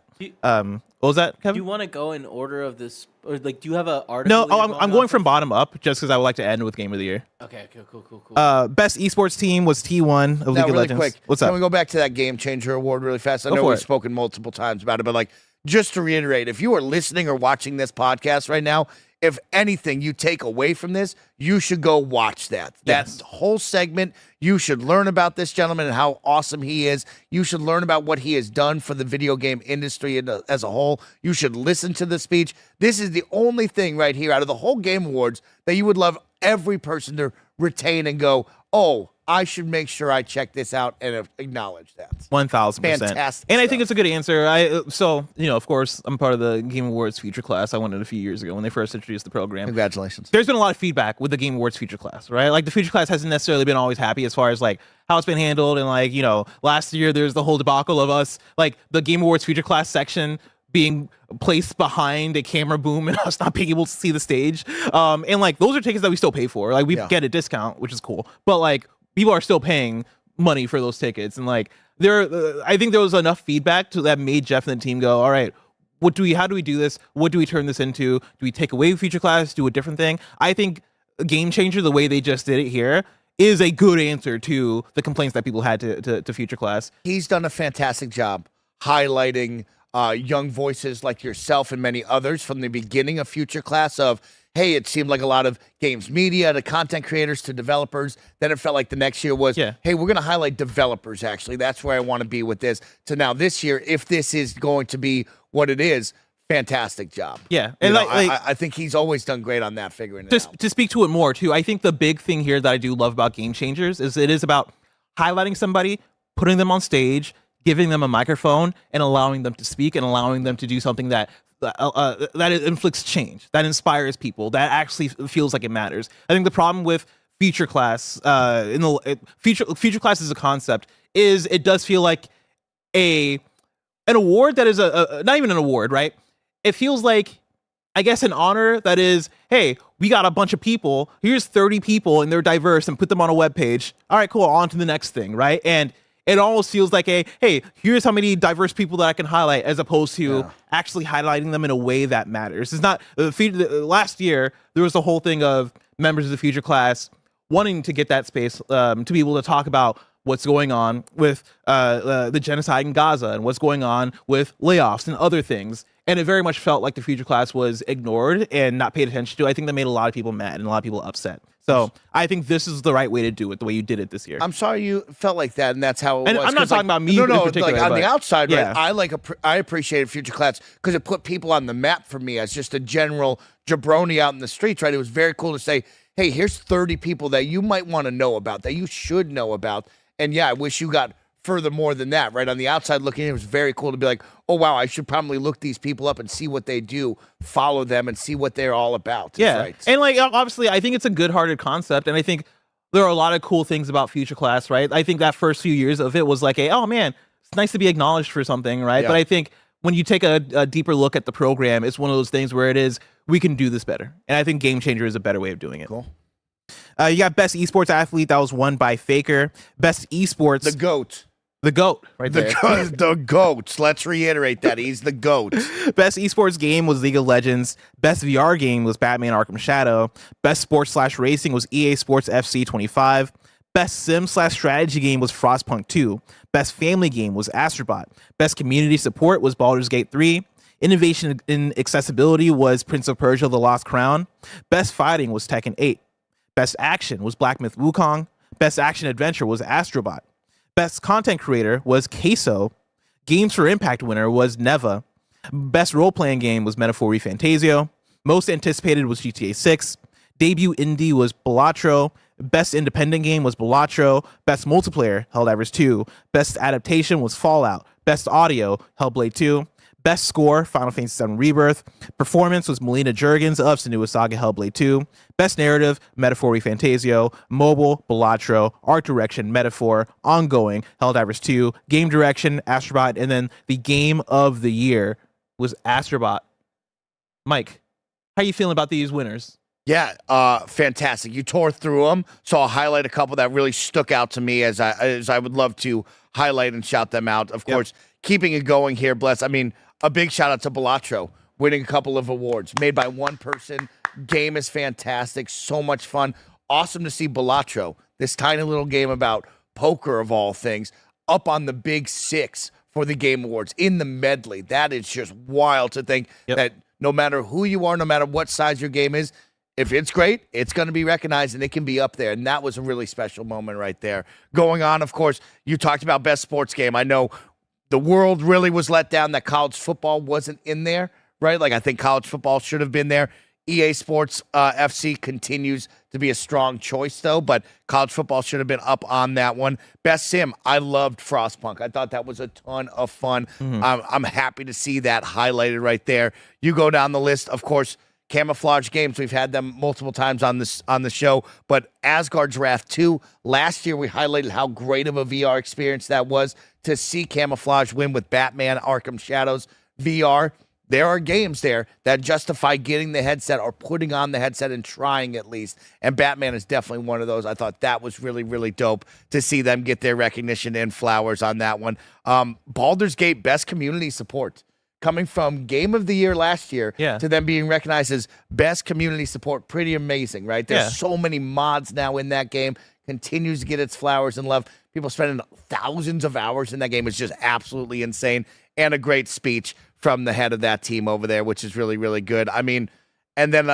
Speaker 1: What was that, Kevin?
Speaker 5: Do you want to go in order of this, or like, do you have an article?
Speaker 1: No, I'm going from bottom up just because I would like to end with Game of the Year.
Speaker 5: Okay, cool.
Speaker 1: Best esports team was T1 of League of Legends.
Speaker 2: Quick,
Speaker 1: what's up?
Speaker 2: Can we go back to that Game Changer Award really fast? I know we've spoken multiple times about it, but like, just to reiterate, if you are listening or watching this podcast right now, if anything you take away from this, you should go watch that.
Speaker 1: Yes.
Speaker 2: That whole segment, you should learn about this gentleman and how awesome he is. You should learn about what he has done for the video game industry as a whole. You should listen to the speech. This is the only thing right here out of the whole Game Awards that you would love every person to retain and go, oh, I should make sure I check this out and acknowledge that.
Speaker 1: 1,000%.
Speaker 2: Fantastic
Speaker 1: And I
Speaker 2: stuff.
Speaker 1: think it's a good answer. Of course, I'm part of the Game Awards Future Class. I won it a few years ago when they first introduced the program.
Speaker 2: Congratulations.
Speaker 1: There's been a lot of feedback with the Game Awards Future Class, right? Like the Future Class hasn't necessarily been always happy as far as like how it's been handled. And like, last year there's the whole debacle of us, like the Game Awards Future Class section being placed behind a camera boom and us not being able to see the stage. And like those are tickets that we still pay for. Like we get a discount, which is cool. But like people are still paying money for those tickets. And like I think there was enough feedback that made Jeff and the team go, all right, how do we do this? What do we turn this into? Do we take away Future Class, do a different thing? I think Game Changer, the way they just did it here, is a good answer to the complaints that people had to Future Class.
Speaker 2: He's done a fantastic job highlighting young voices like yourself and many others from the beginning of Future Class of, hey, it seemed like a lot of games media to content creators to developers. Then it felt like the next year was, hey, we're going to highlight developers, actually. That's where I want to be with this. To now this year, if this is going to be what it is, fantastic job.
Speaker 1: Yeah. And
Speaker 2: I think he's always done great on that, figuring it out.
Speaker 1: To speak to it more, too, I think the big thing here that I do love about Game Changers is it is about highlighting somebody, putting them on stage, giving them a microphone, and allowing them to speak and allowing them to do something that inflicts change, that inspires people, that actually feels like it matters. I think the problem with Future Class, Future Class as a concept, is it does feel like an award that is not even an award, right? It feels like, I guess, an honor that is, hey, we got a bunch of people. Here's 30 people and they're diverse and put them on a webpage. All right, cool. On to the next thing, right? And it almost feels like hey, here's how many diverse people that I can highlight, as opposed to actually highlighting them in a way that matters. It's not last year there was the whole thing of members of the Future Class wanting to get that space to be able to talk about what's going on with the genocide in Gaza and what's going on with layoffs and other things. And it very much felt like the Future Class was ignored and not paid attention to. I think that made a lot of people mad and a lot of people upset. So I think this is the right way to do it, the way you did it this year.
Speaker 2: I'm sorry you felt like that, and that's how it was.
Speaker 1: I'm not talking about me in particular.
Speaker 2: Like on the outside,
Speaker 1: yeah.
Speaker 2: right? I appreciated Future Class because it put people on the map for me as just a general jabroni out in the streets, right? It was very cool to say, hey, here's 30 people that you might want to know about, that you should know about. And yeah, I wish you got further more than that, right? On the outside looking in, it was very cool to be like, oh, wow, I should probably look these people up and see what they do, follow them, and see what they're all about.
Speaker 1: Yeah,
Speaker 2: right.
Speaker 1: And like, obviously, I think it's a good-hearted concept, and I think there are a lot of cool things about Future Class, right? I think that first few years of it was like, oh, man, it's nice to be acknowledged for something, right?
Speaker 2: Yeah.
Speaker 1: But I think when you take a deeper look at the program, it's one of those things where it is, we can do this better. And I think Game Changer is a better way of doing it.
Speaker 2: Cool.
Speaker 1: You got Best Esports Athlete. That was won by Faker. Best Esports.
Speaker 2: The GOAT.
Speaker 1: The GOAT, right there.
Speaker 2: The GOAT. Let's reiterate that. He's the GOAT.
Speaker 1: Best esports game was League of Legends. Best VR game was Batman Arkham Shadow. Best sports/racing was EA Sports FC 25. Best sim/strategy game was Frostpunk 2. Best family game was Astrobot. Best community support was Baldur's Gate 3. Innovation in accessibility was Prince of Persia: The Lost Crown. Best fighting was Tekken 8. Best action was Black Myth Wukong. Best action adventure was Astrobot. Best content creator was Queso. Games for Impact winner was Neva. Best role-playing game was Metaphor Fantasio. Most anticipated was GTA 6. Debut indie was Balatro. Best independent game was Balatro. Best multiplayer, Helldivers 2. Best adaptation was Fallout. Best audio, Hellblade 2. Best score, Final Fantasy VII Rebirth. Performance was Melina Juergens of Senua's Saga Hellblade 2. Best narrative, Metaphor Fantasio. Mobile, Balatro. Art direction, Metaphor. Ongoing, Helldivers 2. Game direction, Astrobot. And then the game of the year was Astrobot. Mike, how are you feeling about these winners?
Speaker 2: Yeah, fantastic. You tore through them, so I'll highlight a couple that really stuck out to me as I would love to highlight and shout them out. Of course, keeping it going here, Bless. I mean, a big shout out to Balatro, winning a couple of awards made by one person. Game is fantastic, so much fun. Awesome to see Balatro, this tiny little game about poker of all things, up on the big 6 for the Game Awards in the medley. That is just wild to think that no matter who you are, no matter what size your game is, if it's great, it's going to be recognized and it can be up there. And that was a really special moment right there. Going on, of course, you talked about best sports game. I know the world really was let down that college football wasn't in there, right? Like, I think college football should have been there. EA Sports FC continues to be a strong choice, though, but college football should have been up on that one. Best sim, I loved Frostpunk. I thought that was a ton of fun. I'm happy to see that highlighted right there. You go down the list, of course, Camouflage Games. We've had them multiple times on the show, but Asgard's Wrath 2, last year we highlighted how great of a VR experience that was to see Camouflage win with Batman Arkham Shadows VR. There are games there that justify getting the headset or putting on the headset and trying at least. And Batman is definitely one of those. I thought that was really, really dope to see them get their recognition and flowers on that one. Baldur's Gate, best community support. Coming from Game of the Year last year to them being recognized as best community support. Pretty amazing, right? There's so many mods now in that game. Continues to get its flowers and love. People spending thousands of hours in that game. Is just absolutely insane. And a great speech from the head of that team over there, which is really, really good. I mean, and then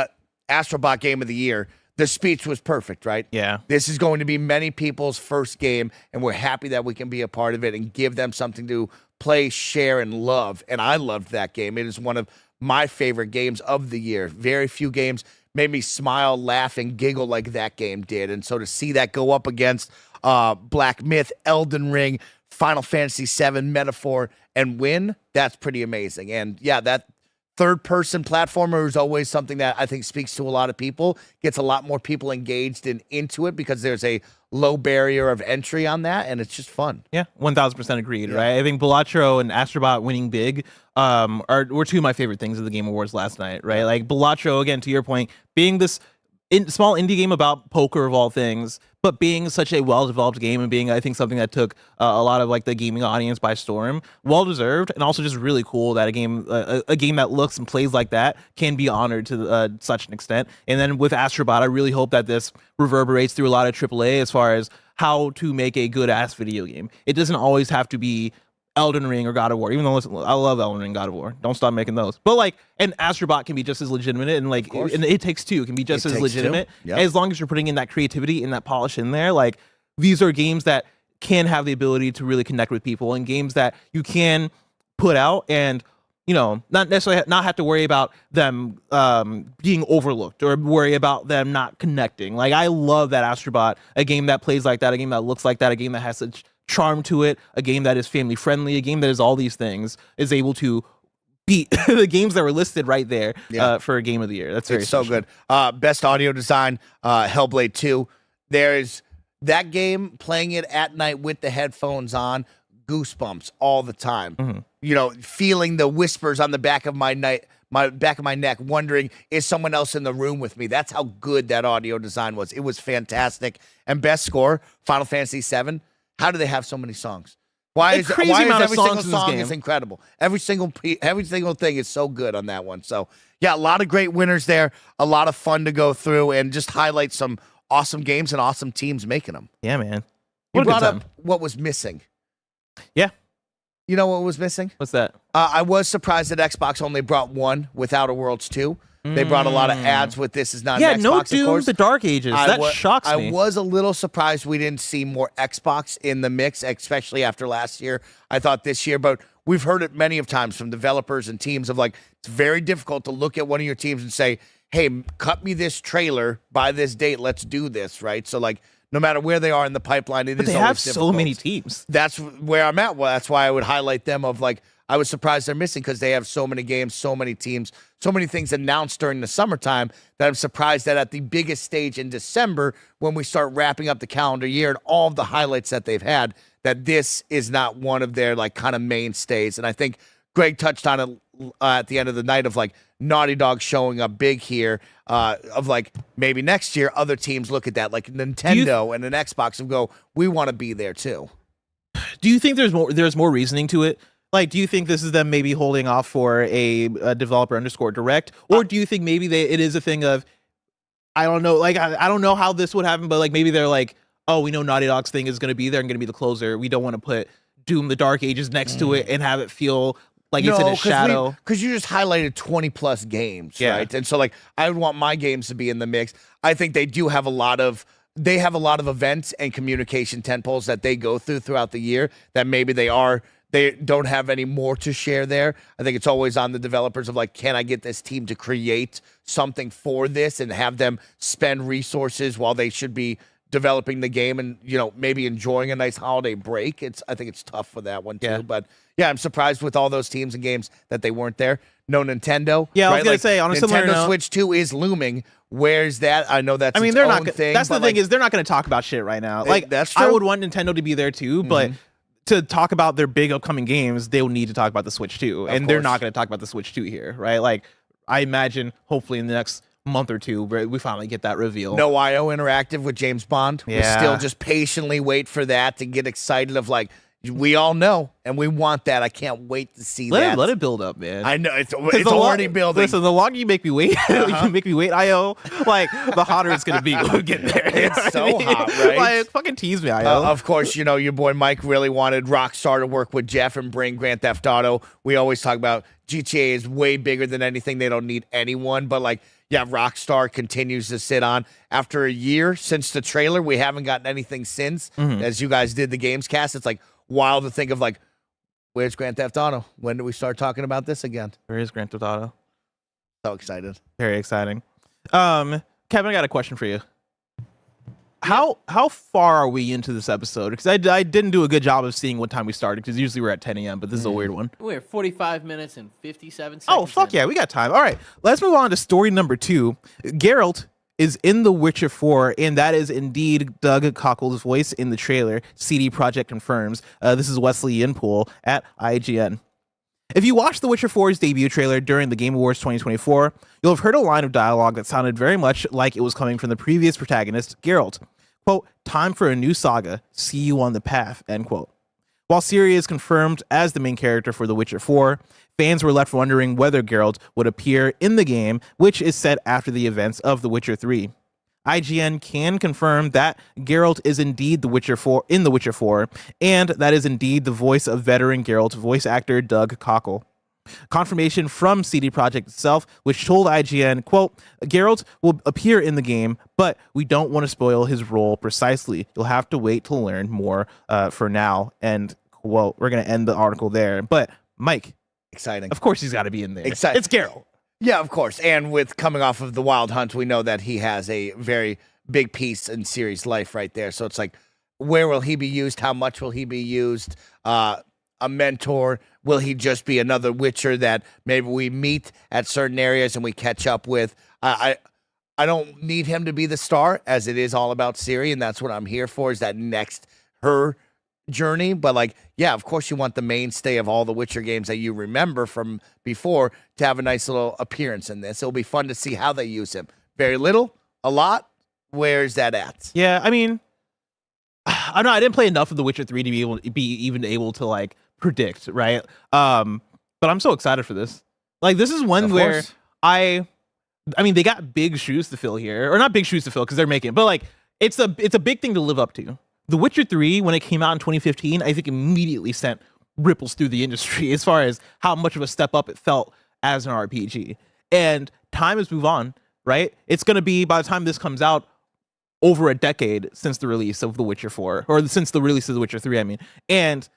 Speaker 2: Astrobot Game of the Year, the speech was perfect, right?
Speaker 1: Yeah.
Speaker 2: This is going to be many people's first game, and we're happy that we can be a part of it and give them something to play, share, and love. And I loved that game. It is one of my favorite games of the year. Very few games made me smile, laugh, and giggle like that game did. And so to see that go up against Black Myth, Elden Ring, Final Fantasy VII, Metaphor, and win, that's pretty amazing. And yeah, that third-person platformer is always something that I think speaks to a lot of people, gets a lot more people engaged and into it because there's a low barrier of entry on that, and it's just fun.
Speaker 1: Yeah, 1,000% agreed, right? I think Balatro and Astrobot winning big were two of my favorite things of the Game Awards last night, right? Like Balatro, again, to your point, being this small indie game about poker of all things, but being such a well-developed game and being, I think, something that took a lot of like the gaming audience by storm, well-deserved, and also just really cool that a game that looks and plays like that can be honored to such an extent. And then with Astrobot, I really hope that this reverberates through a lot of AAA as far as how to make a good-ass video game. It doesn't always have to be Elden Ring or God of War, even though listen, I love Elden Ring, God of War. Don't stop making those. But like, and Astrobot can be just as legitimate, and like, and It Takes Two can be just as legitimate, as long as you're putting in that creativity and that polish in there. Like, these are games that can have the ability to really connect with people, and games that you can put out and, you know, not necessarily not have to worry about them being overlooked or worry about them not connecting. Like, I love that Astrobot, a game that plays like that, a game that looks like that, a game that has such charm to it, a game that is family friendly, a game that is all these things, is able to beat the games that were listed right there for a Game of the Year. That's very
Speaker 2: so good. Best audio design, Hellblade 2. There's that game, playing it at night with the headphones on, goosebumps all the time. You know, feeling the whispers on the back of my neck, wondering, is someone else in the room with me? That's how good that audio design was. It was fantastic. And best score, Final Fantasy VII. How do they have so many songs? Why is every single song is incredible? Every single thing is so good on that one. So yeah, a lot of great winners there. A lot of fun to go through and just highlight some awesome games and awesome teams making them.
Speaker 1: Yeah, man.
Speaker 2: You brought up what was missing.
Speaker 1: Yeah.
Speaker 2: You know what was missing?
Speaker 1: What's that?
Speaker 2: I was surprised that Xbox only brought one with Outer Worlds 2. They brought a lot of ads with This Is Not an Xbox,
Speaker 1: no
Speaker 2: of course.
Speaker 1: The Dark Ages. That shocks me.
Speaker 2: I was a little surprised we didn't see more Xbox in the mix, especially after last year. I thought this year, but we've heard it many of times from developers and teams of like, it's very difficult to look at one of your teams and say, hey, cut me this trailer by this date. Let's do this, right? So like, no matter where they are in the pipeline,
Speaker 1: but they have so many teams.
Speaker 2: That's where I'm at. Well, that's why I would highlight them of like, I was surprised they're missing because they have so many games, so many teams, so many things announced during the summertime that I'm surprised that at the biggest stage in December, when we start wrapping up the calendar year and all of the highlights that they've had, that this is not one of their like kind of mainstays. And I think Greg touched on it at the end of the night of like Naughty Dog showing up big here, of like maybe next year other teams look at that like Nintendo and an Xbox and go, we want to be there too.
Speaker 1: Do you think there's more reasoning to it? Like, do you think this is them maybe holding off for a developer _ direct, or do you think maybe it is a thing of, I don't know, like I don't know how this would happen, but like maybe they're like, oh, we know Naughty Dog's thing is going to be there and going to be the closer. We don't want to put Doom: The Dark Ages next to it and have it feel like it's in a shadow.
Speaker 2: Because you just highlighted 20 plus games, right? And so like I would want my games to be in the mix. I think they do have a lot of events and communication tentpoles that they go through throughout the year that maybe they are they don't have any more to share there. I think it's always on the developers of like, can I get this team to create something for this and have them spend resources while they should be developing the game and, you know, maybe enjoying a nice holiday break. I think it's tough for that one too.
Speaker 1: Yeah.
Speaker 2: But yeah, I'm surprised with all those teams and games that they weren't there. No Nintendo.
Speaker 1: Yeah, I was
Speaker 2: right?
Speaker 1: gonna say, on a similar
Speaker 2: Nintendo
Speaker 1: note-
Speaker 2: Switch 2 is looming. Where's that? I know that's
Speaker 1: I mean,
Speaker 2: its
Speaker 1: they're
Speaker 2: own
Speaker 1: not.
Speaker 2: thing.
Speaker 1: That's the
Speaker 2: but,
Speaker 1: thing
Speaker 2: like,
Speaker 1: is they're not going to talk about shit right now. Like
Speaker 2: that's
Speaker 1: I
Speaker 2: true.
Speaker 1: would want Nintendo to be there too, but to talk about their big upcoming games, they will need to talk about the Switch 2, and they're not
Speaker 2: course.
Speaker 1: going to talk about the Switch 2 here, right? Like I imagine, hopefully in the next month or two, we finally get that reveal.
Speaker 2: no IO Interactive with James Bond. We
Speaker 1: Yeah.
Speaker 2: still just patiently wait for that to get excited of like, we all know and we want that. I can't wait to see that.
Speaker 1: Let it build up, man.
Speaker 2: I know it's
Speaker 1: The
Speaker 2: already building.
Speaker 1: Listen, the longer you make me wait, you make me wait, IO, like the hotter it's gonna be when we get there.
Speaker 2: It's so hot, right?
Speaker 1: Like fucking tease me, IO.
Speaker 2: Of course, you know, your boy Mike really wanted Rockstar to work with Jeff and bring Grand Theft Auto. We always talk about GTA is way bigger than anything. They don't need anyone. But, like, yeah, Rockstar continues to sit on. After a year since the trailer, we haven't gotten anything since. As you guys did the Gamescast, it's, like, wild to think of, like, where's Grand Theft Auto? When do we start talking about this again?
Speaker 1: Where is Grand Theft Auto?
Speaker 2: So excited.
Speaker 1: Very exciting. Kevin, I got a question for you. How far are we into this episode? Because I didn't do a good job of seeing what time we started, because usually we're at 10 a.m., but this is a weird one.
Speaker 5: We're 45 minutes and 57 seconds.
Speaker 1: Oh, fuck
Speaker 5: in.
Speaker 1: yeah, we got time. All right, let's move on to story number 2. Geralt is in The Witcher 4, and that is indeed Doug Cockle's voice in the trailer. CD Projekt confirms. This is Wesley Yinpool at IGN. If you watched The Witcher 4's debut trailer during the Game Awards 2024, you'll have heard a line of dialogue that sounded very much like it was coming from the previous protagonist, Geralt. Quote, "Time for a new saga. See you on the path," end quote. While Ciri is confirmed as the main character for The Witcher 4, fans were left wondering whether Geralt would appear in the game, which is set after the events of The Witcher 3. IGN can confirm that Geralt is indeed The Witcher 4 in The Witcher 4, and that is indeed the voice of veteran Geralt voice actor Doug Cockle. Confirmation from CD Projekt itself, which told IGN, quote, "Geralt will appear in the game, but we don't want to spoil his role precisely. You'll have to wait to learn more for now," and quote. We're going to end the article there. But Mike,
Speaker 2: Exciting.
Speaker 1: of course he's got to be in there.
Speaker 2: Exciting.
Speaker 1: It's Geralt.
Speaker 2: Yeah, of course. And with coming off of the Wild Hunt, we know that he has a very big piece in Ciri's life right there. So it's like, where will he be used? How much will he be used? A mentor? Will he just be another Witcher that maybe we meet at certain areas and we catch up with? I don't need him to be the star, as it is all about Ciri, and that's what I'm here for, is that next her journey. But like, yeah, of course you want the mainstay of all the Witcher games that you remember from before to have a nice little appearance in this. It'll be fun to see how they use him. Very little, a lot. Where's that at?
Speaker 1: Yeah, I mean, I don't know. I didn't play enough of The Witcher 3 to be even able to like predict, right? But I'm so excited for this. Like, this is one
Speaker 2: Of
Speaker 1: where
Speaker 2: course.
Speaker 1: I mean, they got big shoes to fill here, or not big shoes to fill because they're making it, but like, it's a big thing to live up to. The Witcher 3, when it came out in 2015, I think immediately sent ripples through the industry as far as how much of a step up it felt as an RPG. And time has moved on, right? It's going to be, by the time this comes out, over a decade since the release of The Witcher 4, or since the release of The Witcher 3, I mean. And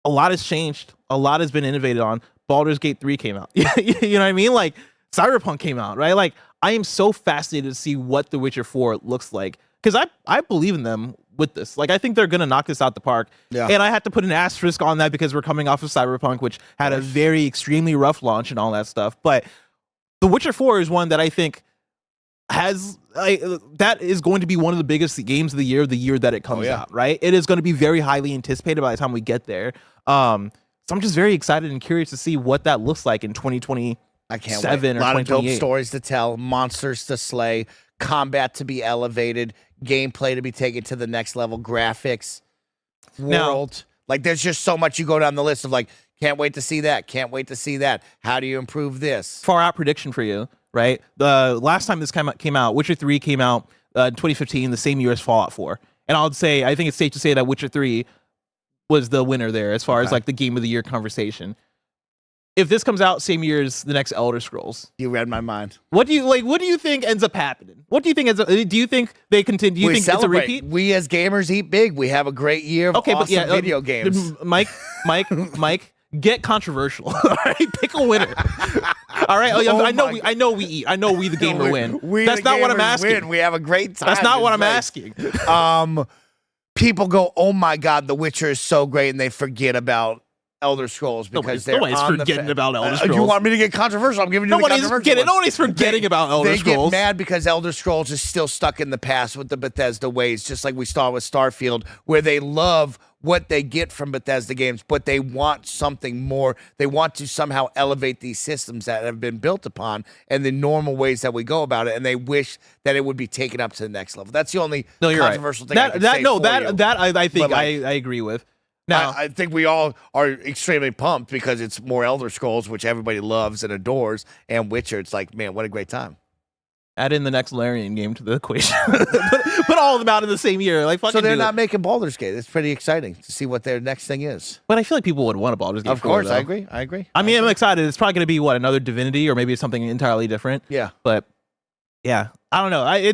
Speaker 1: a lot has changed. A lot has been innovated on. Baldur's Gate 3 came out. You know what I mean? Like, Cyberpunk came out, right? Like, I am so fascinated to see what The Witcher 4 looks like, because I believe in them with this. Like, I think they're going to knock this out the park.
Speaker 2: Yeah.
Speaker 1: And I had to put an asterisk on that because we're coming off of Cyberpunk, which had a very extremely rough launch and all that stuff. But The Witcher 4 is one that I think has that is going to be one of the biggest games of the year that it comes out, right? It is going to be very highly anticipated by the time we get there. So I'm just very excited and curious to see what that looks like in 2027
Speaker 2: I can't wait.
Speaker 1: or
Speaker 2: A lot of dope
Speaker 1: 2028.
Speaker 2: stories to tell, monsters to slay, combat to be elevated, gameplay to be taken to the next level, graphics,
Speaker 1: Now-
Speaker 2: world. Like, there's just so much. You go down the list of like, can't wait to see that, can't wait to see that. How do you improve this?
Speaker 1: Far out prediction for you, right? The last time this came out, Witcher 3 came out in 2015, the same year as Fallout 4. And I think it's safe to say that Witcher 3 was the winner there as far as like the game of the year conversation. if this comes out same year as the next Elder Scrolls,
Speaker 2: You read my mind.
Speaker 1: what do you think ends up happening? What do you think do you think they continue? Do you think it's a repeat?
Speaker 2: We as gamers eat big. We have a great year of awesome video games.
Speaker 1: Mike, get controversial. All right, pick a winner. All right, I know we eat. I know we the gamer win. That's not what I'm asking.
Speaker 2: Win. We have a great time.
Speaker 1: That's not what I'm asking.
Speaker 2: People go, oh my God, The Witcher is so great, and they forget about Elder Scrolls because
Speaker 1: nobody's
Speaker 2: on
Speaker 1: forgetting about Elder Scrolls.
Speaker 2: You want me to get controversial? I'm giving you the controversial one.
Speaker 1: Nobody's forgetting about Elder Scrolls.
Speaker 2: They get mad because Elder Scrolls is still stuck in the past with the Bethesda ways, just like we saw with Starfield, where they love what they get from Bethesda games, but they want something more. They want to somehow elevate these systems that have been built upon and the normal ways that we go about it, and they wish that it would be taken up to the next level. That's the only controversial thing I can say for you.
Speaker 1: I think I agree with. Now,
Speaker 2: I think we all are extremely pumped because it's more Elder Scrolls, which everybody loves and adores, and Witcher. It's like, man, what a great time.
Speaker 1: Add in the next Larian game to the equation. put all of them out in the same year. Like,
Speaker 2: so they're not making Baldur's Gate. It's pretty exciting to see what their next thing is.
Speaker 1: But I feel like people would want a Baldur's Gate.
Speaker 2: Of course, I agree.
Speaker 1: I mean, I'm excited. It's probably going to be another Divinity or maybe something entirely different.
Speaker 2: Yeah.
Speaker 1: But yeah, I don't know. I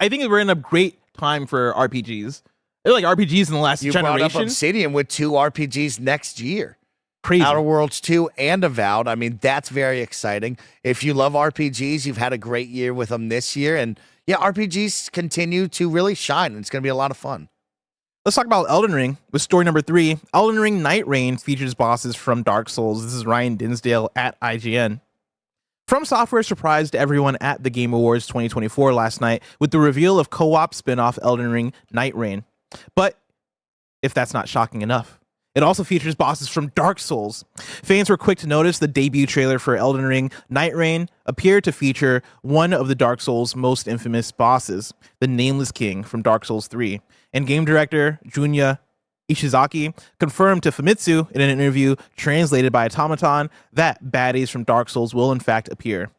Speaker 1: think we're in a great time for RPGs. They're like RPGs in the last generation.
Speaker 2: You brought up Obsidian with 2 RPGs next year.
Speaker 1: Crazy.
Speaker 2: Outer Worlds 2 and Avowed. I mean, that's very exciting. If you love RPGs, you've had a great year with them this year. And yeah, RPGs continue to really shine. And it's going to be a lot of fun.
Speaker 1: Let's talk about Elden Ring with story number 3. Elden Ring Nightreign features bosses from Dark Souls. This is Ryan Dinsdale at IGN. From Software surprised everyone at the Game Awards 2024 last night with the reveal of co-op spin-off Elden Ring Nightreign. But if that's not shocking enough, it also features bosses from Dark Souls. Fans were quick to notice the debut trailer for Elden Ring Nightreign appeared to feature one of the Dark Souls' most infamous bosses, the Nameless King from Dark Souls 3. And game director Junya Ishizaki confirmed to Famitsu in an interview translated by Automaton that baddies from Dark Souls will in fact appear.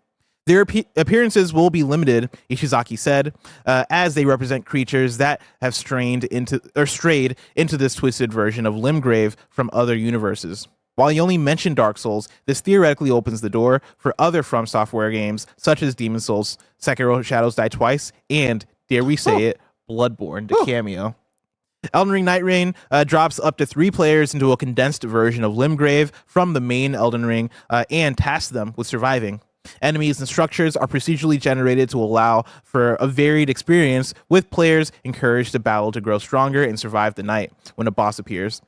Speaker 1: Their appearances will be limited, Ishizaki said, as they represent creatures that have strayed into this twisted version of Limgrave from other universes. While he only mentioned Dark Souls, this theoretically opens the door for other From Software games, such as Demon's Souls, Sekiro Shadows Die Twice, and, dare we say it, Bloodborne to cameo. Elden Ring Nightreign drops up to 3 players into a condensed version of Limgrave from the main Elden Ring and tasks them with surviving. Enemies and structures are procedurally generated to allow for a varied experience, with players encouraged to battle to grow stronger and survive the night when a boss appears.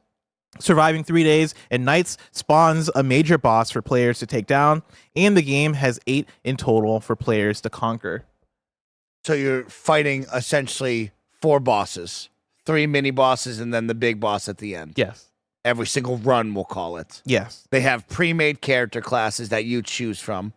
Speaker 1: Surviving 3 days and nights spawns a major boss for players to take down, and the game has 8 in total for players to conquer.
Speaker 2: So you're fighting essentially 4 bosses, 3 mini bosses, and then the big boss at the end.
Speaker 1: Yes.
Speaker 2: Every single run, we'll call it.
Speaker 1: Yes.
Speaker 2: They have pre-made character classes that you choose from.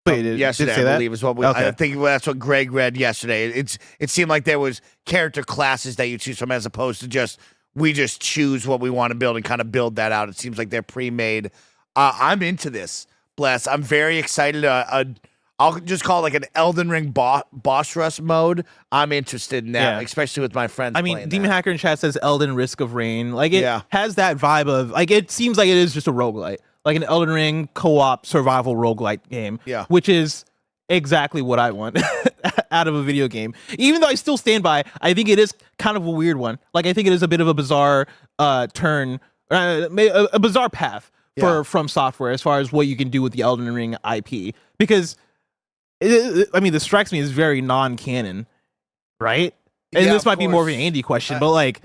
Speaker 1: Wait,
Speaker 2: yesterday, I believe is what we.
Speaker 1: Okay.
Speaker 2: I think that's what Greg read yesterday. It seemed like there was character classes that you choose from, as opposed to we just choose what we want to build and kind of build that out. It seems like they're pre-made. I'm into this. Bless. I'm very excited. I'll just call it like an Elden Ring boss rush mode. I'm interested in that, especially with my friends.
Speaker 1: I mean, Demon Hacker in chat says Elden Risk of Rain. Like it has that vibe of it seems like it is just a roguelite. Like an Elden Ring co-op survival roguelite game, which is exactly what I want out of a video game. Even though I still stand by, I think it is kind of a weird one. Like I think it is a bit of a bizarre turn, a bizarre path for From Software as far as what you can do with the Elden Ring IP. Because, this strikes me as very non-canon, right? And this might be more of an Andy question, but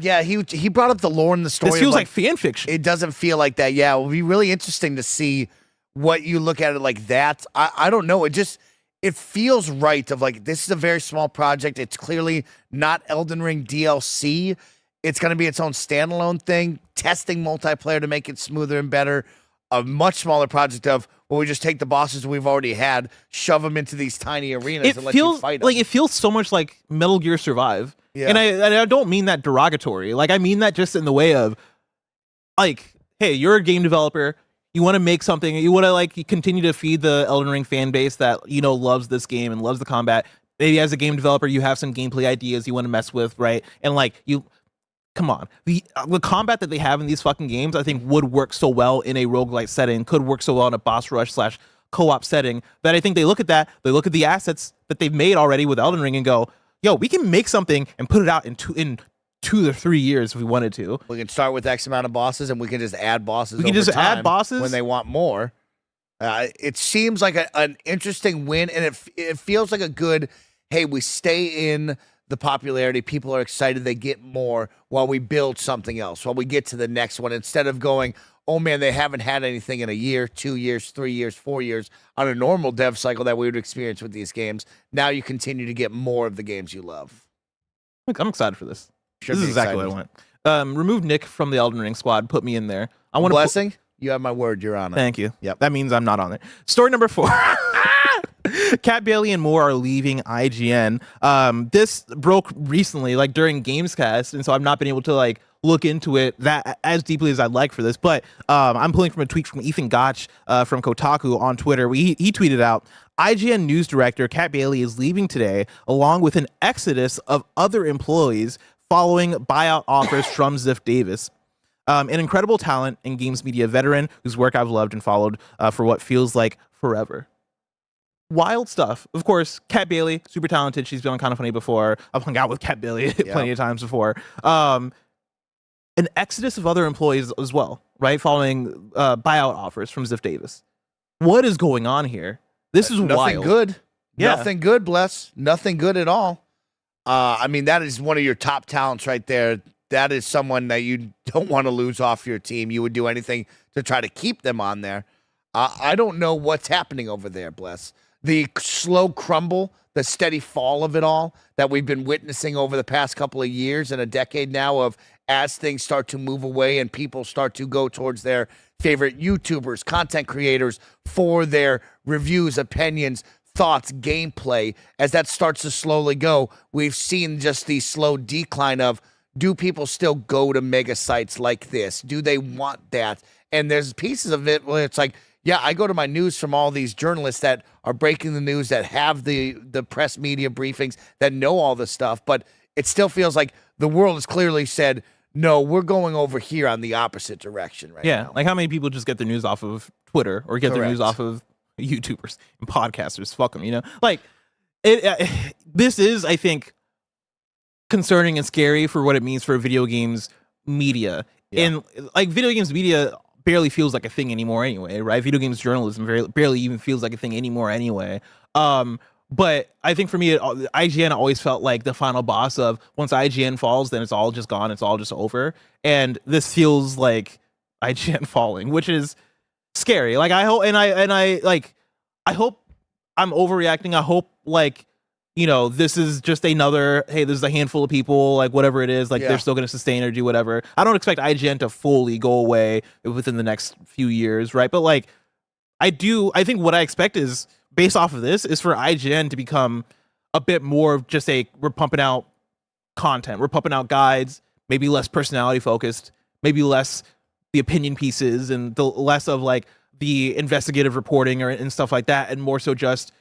Speaker 2: he brought up the lore and the story.
Speaker 1: This feels like fan fiction.
Speaker 2: It doesn't feel like that. Yeah, it will be really interesting to see what you look at it like that. I don't know. It feels right of like, this is a very small project. It's clearly not Elden Ring DLC. It's going to be its own standalone thing, testing multiplayer to make it smoother and better. A much smaller project of, we just take the bosses we've already had, shove them into these tiny arenas and let you fight them.
Speaker 1: Like, it feels so much like Metal Gear Survive. Yeah. And I don't mean that derogatory. Like, I mean that just in the way of, like, hey, you're a game developer. You want to make something. You want to, continue to feed the Elden Ring fan base that, loves this game and loves the combat. Maybe as a game developer, you have some gameplay ideas you want to mess with, right? And, come on. The combat that they have in these fucking games, I think would work so well in a roguelite setting, could work so well in a boss rush / co-op setting, that I think they look at that, they look at the assets that they've made already with Elden Ring and go, yo, we can make something and put it out in 2 to 3 years if we wanted to.
Speaker 2: We can start with X amount of bosses, and we can just add bosses.
Speaker 1: We can
Speaker 2: over
Speaker 1: just
Speaker 2: time
Speaker 1: add bosses
Speaker 2: when they want more. It seems like an interesting win, and it feels like a good, hey, we stay in the popularity. People are excited. They get more while we build something else, while we get to the next one, instead of going, oh, man, they haven't had anything in a year, 2 years, 3 years, 4 years on a normal dev cycle that we would experience with these games. Now you continue to get more of the games you love.
Speaker 1: I'm excited for this.
Speaker 2: Should
Speaker 1: This
Speaker 2: be
Speaker 1: is exactly what I want. Remove Nick from the Elden Ring squad. Put me in there. I want
Speaker 2: Blessing? You have my word. You're on it.
Speaker 1: Thank you.
Speaker 2: Yep.
Speaker 1: That means I'm not on there. Story number 4. Cat Bailey and more are leaving IGN. This broke recently, like during Gamescast, and so I've not been able to like look into it that as deeply as I'd like for this. But I'm pulling from a tweet from Ethan Gotch from Kotaku on Twitter. He tweeted out, IGN news director Cat Bailey is leaving today, along with an exodus of other employees following buyout offers from Ziff Davis. An incredible talent and games media veteran whose work I've loved and followed for what feels like forever. Wild stuff. Of course, Cat Bailey, super talented. She's been on Kind of Funny before. I've hung out with Cat Bailey plenty of times before. An exodus of other employees as well, right? Following buyout offers from Ziff Davis. What is going on here? This is
Speaker 2: nothing
Speaker 1: wild.
Speaker 2: Good.
Speaker 1: Yeah.
Speaker 2: Nothing good, Bless. Nothing good at all. I mean, that is one of your top talents right there. That is someone that you don't want to lose off your team. You would do anything to try to keep them on there. I don't know what's happening over there, Bless. The slow crumble, the steady fall of it all that we've been witnessing over the past couple of years and a decade now, of as things start to move away and people start to go towards their favorite YouTubers, content creators for their reviews, opinions, thoughts, gameplay, as that starts to slowly go, we've seen just the slow decline of, do people still go to mega sites like this? Do they want that? And there's pieces of it where it's like, yeah, I go to my news from all these journalists that are breaking the news, that have the press media briefings, that know all this stuff, but it still feels like the world has clearly said, no, we're going over here on the opposite direction right now.
Speaker 1: Yeah, like how many people just get their news off of Twitter or get their
Speaker 2: Correct.
Speaker 1: news off of YouTubers and podcasters? Fuck them, you know? Like, this is, I think, concerning and scary for what it means for video games media.
Speaker 2: Yeah.
Speaker 1: And like video games media barely feels like a thing anymore anyway, right? Video games journalism barely even feels like a thing anymore anyway. But I think for me, IGN always felt like the final boss of, once IGN falls, then it's all just gone. It's all just over. And this feels like IGN falling, which is scary. Like I hope, I hope I'm overreacting. I hope like, you know, this is just another, hey, there's a handful of people, like whatever it is, like they're still going to sustain or do whatever. I don't expect IGN to fully go away within the next few years, right? But like, I think what I expect is, based off of this, is for IGN to become a bit more of just we're pumping out content. We're pumping out guides, maybe less personality focused, maybe less the opinion pieces and the less of like the investigative reporting and stuff like that, and more so just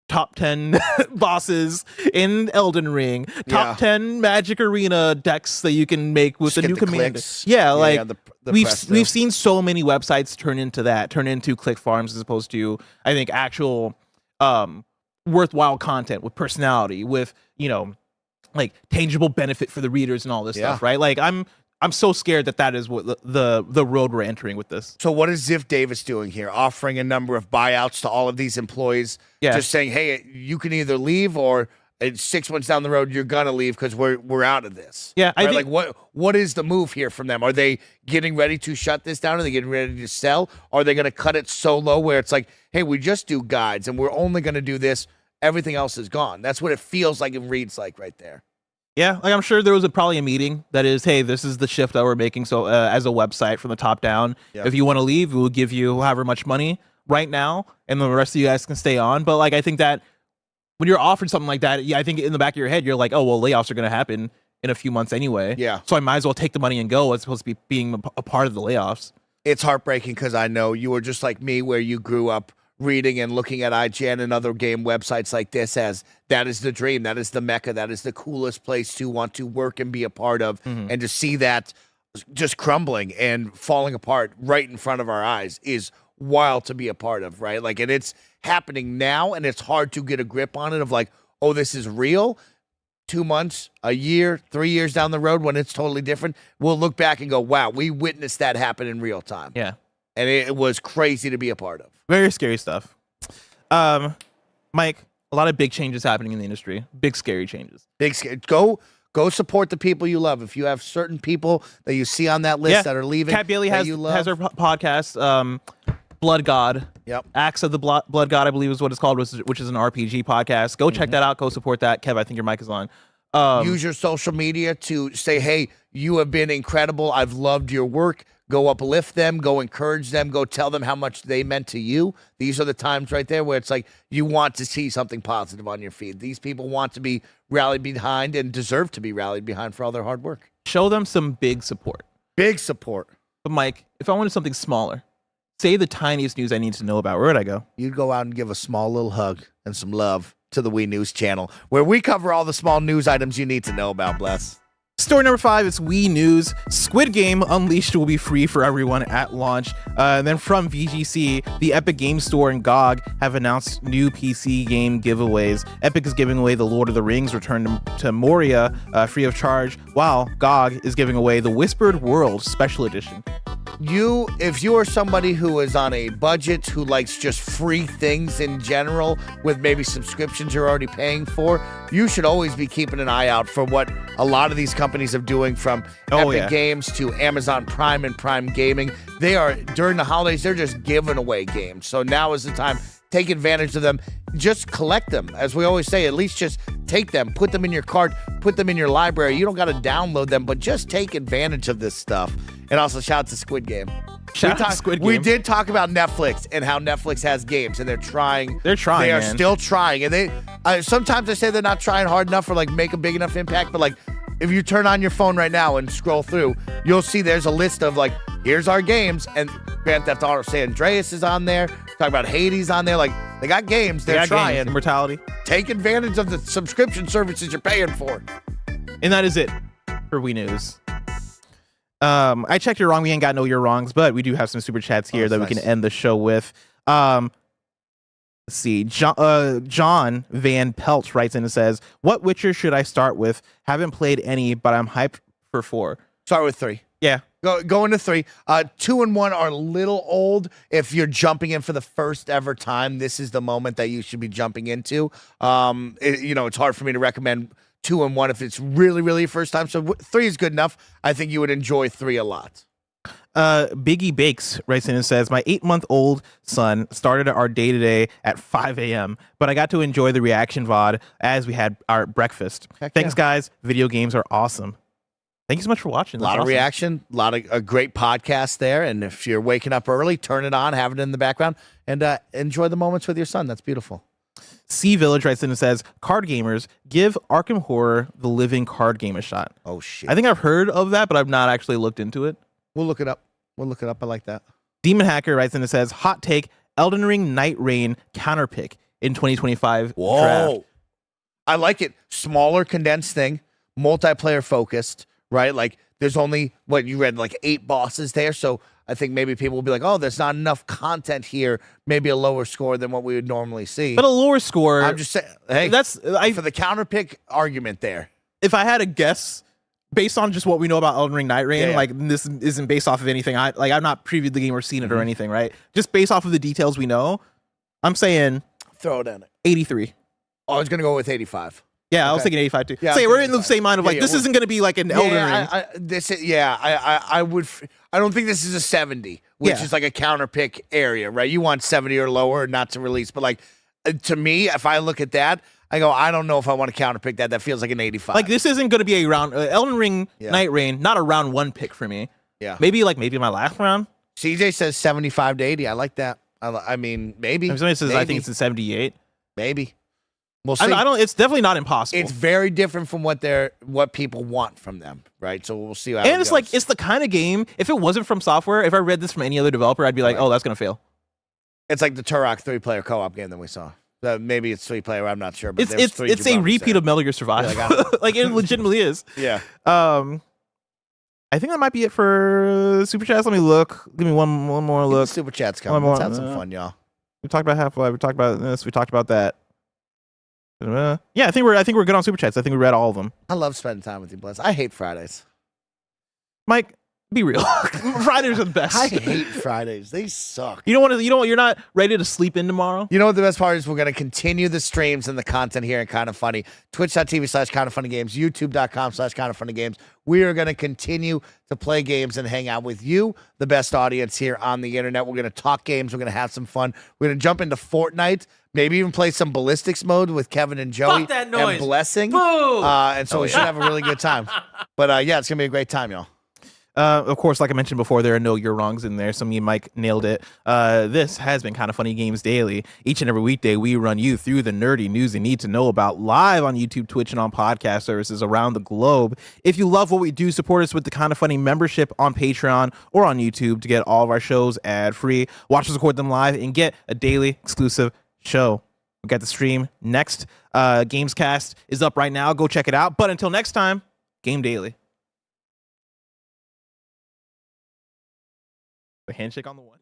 Speaker 1: top 10 bosses in Elden Ring, top 10 Magic Arena decks that you can make with the new commander. We've seen so many websites turn into click farms as opposed to, I think, actual worthwhile content with personality, with, you know, like tangible benefit for the readers and all this stuff, right? Like I'm so scared that is what the road we're entering with this.
Speaker 2: So what is Ziff Davis doing here? Offering a number of buyouts to all of these employees, just saying, hey, you can either leave, or 6 months down the road you're gonna leave because we're out of this.
Speaker 1: Yeah,
Speaker 2: right? I think, like what is the move here from them? Are they getting ready to shut this down? Are they getting ready to sell? Are they gonna cut it so low where it's like, hey, we just do guides and we're only gonna do this, everything else is gone? That's what it feels like and reads like right there.
Speaker 1: Yeah, like I'm sure there was probably a meeting that is, hey, this is the shift that we're making. So as a website from the top down, if you want to leave, we'll give you however much money right now, and the rest of you guys can stay on. But like, I think that when you're offered something like that, I think in the back of your head, you're like, oh, well, layoffs are going to happen in a few months anyway. Yeah. So I might as well take the money and go as opposed to being a part of the layoffs.
Speaker 2: It's heartbreaking because I know you were just like me, where you grew up reading and looking at IGN and other game websites like this as that is the dream, that is the mecca, that is the coolest place to want to work and be a part of, and to see that just crumbling and falling apart right in front of our eyes is wild to be a part of, right? Like, and it's happening now, and it's hard to get a grip on it of like, oh, this is real. 2 months, a year, 3 years down the road when it's totally different, we'll look back and go, wow, we witnessed that happen in real time.
Speaker 1: Yeah.
Speaker 2: And it was crazy to be a part of.
Speaker 1: Very scary stuff. Mike, a lot of big changes happening in the industry. Big scary changes.
Speaker 2: Go support the people you love. If you have certain people that you see on that list that are leaving,
Speaker 1: Kat Bailey has her podcast, Blood God.
Speaker 2: Yep.
Speaker 1: Acts of the Blood God, I believe is what it's called, which is an RPG podcast. Go check that out. Go support that. Kev, I think your mic is on.
Speaker 2: Use your social media to say, hey, you have been incredible. I've loved your work. Go uplift them. Go encourage them. Go tell them how much they meant to you. These are the times right there where it's like you want to see something positive on your feed. These people want to be rallied behind and deserve to be rallied behind for all their hard work.
Speaker 1: Show them some big support.
Speaker 2: Big support.
Speaker 1: But Mike, if I wanted something smaller, say the tiniest news I need to know about, where would I go?
Speaker 2: You'd go out and give a small little hug and some love to the We News channel, where we cover all the small news items you need to know about, Bless.
Speaker 1: Story number 5 is Wii News. Squid Game Unleashed will be free for everyone at launch. And then from VGC, the Epic Game Store and GOG have announced new PC game giveaways. Epic is giving away The Lord of the Rings Return to Moria free of charge, while GOG is giving away the Whispered World Special Edition.
Speaker 2: If you are somebody who is on a budget, who likes just free things in general with maybe subscriptions you're already paying for, you should always be keeping an eye out for what a lot of these companies are doing, from Epic Games to Amazon Prime and Prime Gaming. They are, during the holidays, they're just giving away games. So now is the time. Take advantage of them. Just collect them. As we always say, at least just take them, put them in your cart, put them in your library. You don't got to download them, but just take advantage of this stuff. And also shout out to Squid Game.
Speaker 1: Shout out to Squid Game.
Speaker 2: We did talk about Netflix and how Netflix has games, and they're trying.
Speaker 1: They're trying.
Speaker 2: They are
Speaker 1: man.
Speaker 2: still trying. And they sometimes they say they're not trying hard enough or like make a big enough impact, but like if you turn on your phone right now and scroll through, you'll see there's a list of like, here's our games, and Grand Theft Auto San Andreas is on there. Talk about Hades on there. Like, they got games. They're trying.
Speaker 1: Games. Immortality.
Speaker 2: Take advantage of the subscription services you're paying for.
Speaker 1: And that is it for Wii News. I checked you're wrong. We ain't got no you're wrongs, but we do have some super chats here that we can end the show with. Let's see. John Van Pelt writes in and says, what Witcher should I start with? Haven't played any, but I'm hyped for 4.
Speaker 2: Start with 3.
Speaker 1: Yeah.
Speaker 2: Go into 3. 2 and 1 are a little old. If you're jumping in for the first ever time, this is the moment that you should be jumping into. It's hard for me to recommend 2 and 1 if it's really, really your first time. So 3 is good enough. I think you would enjoy 3 a lot.
Speaker 1: Biggie Bakes writes in and says, my 8-month-old son started our day-to-day at 5 a.m., but I got to enjoy the reaction VOD as we had our breakfast. Thanks, guys. Video games are awesome. Thank you so much for watching.
Speaker 2: A lot of reaction, a lot of a great podcast there. And if you're waking up early, turn it on, have it in the background, and enjoy the moments with your son. That's beautiful.
Speaker 1: C Village writes in and says, card gamers, give Arkham Horror the living card game a shot.
Speaker 2: Oh, shit.
Speaker 1: I think I've heard of that, but I've not actually looked into it.
Speaker 2: We'll look it up. I like that.
Speaker 1: Demon Hacker writes in and says, hot take, Elden Ring Nightreign counterpick in 2025 draft.
Speaker 2: I like it. Smaller, condensed thing, multiplayer focused. Right? Like, there's only, what you read, like 8 bosses there. So I think maybe people will be like, oh, there's not enough content here. Maybe a lower score than what we would normally see.
Speaker 1: But a lower score.
Speaker 2: I'm just saying, hey, for the counterpick argument there.
Speaker 1: If I had a guess, based on just what we know about Elden Ring Nightreign, like this isn't based off of anything. I've not previewed the game or seen it or anything, right? Just based off of the details we know, I'm saying
Speaker 2: throw it in it.
Speaker 1: 83.
Speaker 2: Oh, I was going to go with 85.
Speaker 1: Yeah, I was thinking 85 too.
Speaker 2: Yeah,
Speaker 1: say we're in the same mind of this isn't going to be like an Elden Ring.
Speaker 2: I don't think this is a 70, which is like a counterpick area, right? You want 70 or lower, not to release, but like to me, if I look at that, I go, I don't know if I want to counterpick that. That feels like an 85.
Speaker 1: Like this isn't going to be a round Elden Ring Nightreign, not a round 1 pick for me.
Speaker 2: Yeah,
Speaker 1: maybe my last round.
Speaker 2: CJ says 75 to 80. I like that. I mean, maybe.
Speaker 1: If somebody says I think it's a 78.
Speaker 2: Maybe. We'll see.
Speaker 1: I don't. It's definitely not impossible.
Speaker 2: It's very different from what people want from them, right? So we'll see how.
Speaker 1: And it's like it's the kind of game. If it wasn't from software, if I read this from any other developer, I'd be like, oh, that's gonna fail.
Speaker 2: It's like the Turok 3-player co-op game that we saw. Maybe it's 3-player. I'm not sure. But
Speaker 1: It's a repeat of Metal Gear Survive. Like it legitimately is.
Speaker 2: Yeah.
Speaker 1: I think that might be it for Super Chats. Let me look. Give me one more look.
Speaker 2: Super Chats coming. Let's have some fun, y'all.
Speaker 1: We talked about Half-Life. We talked about this. We talked about that. Yeah, I think we're good on Super Chats. I think we read all of them.
Speaker 2: I love spending time with you, Bless. I hate Fridays.
Speaker 1: Mike, be real. Fridays are the best.
Speaker 2: I hate Fridays. They suck.
Speaker 1: You're not ready to sleep in tomorrow?
Speaker 2: You know what the best part is? We're going to continue the streams and the content here in Kind of Funny. Twitch.tv/KindofFunnyGames, YouTube.com/KindofFunnyGames. We are going to continue to play games and hang out with you, the best audience here on the internet. We're going to talk games. We're going to have some fun. We're going to jump into Fortnite, maybe even play some ballistics mode with Kevin and Joey.
Speaker 5: Fuck that noise.
Speaker 2: And Blessing.
Speaker 5: Boo!
Speaker 2: And so we should have a really good time. But yeah, it's going to be a great time, y'all.
Speaker 1: Of course, like I mentioned before, there are no your wrongs in there, so me and Mike nailed it. This has been Kind of Funny Games Daily. Each and every weekday, we run you through the nerdy news you need to know about live on YouTube, Twitch, and on podcast services around the globe. If you love what we do, support us with the Kind of Funny membership on Patreon or on YouTube to get all of our shows ad-free. Watch us record them live and get a daily exclusive show. We got the stream next. Gamescast is up right now. Go check it out. But until next time, Game Daily. A handshake on the one.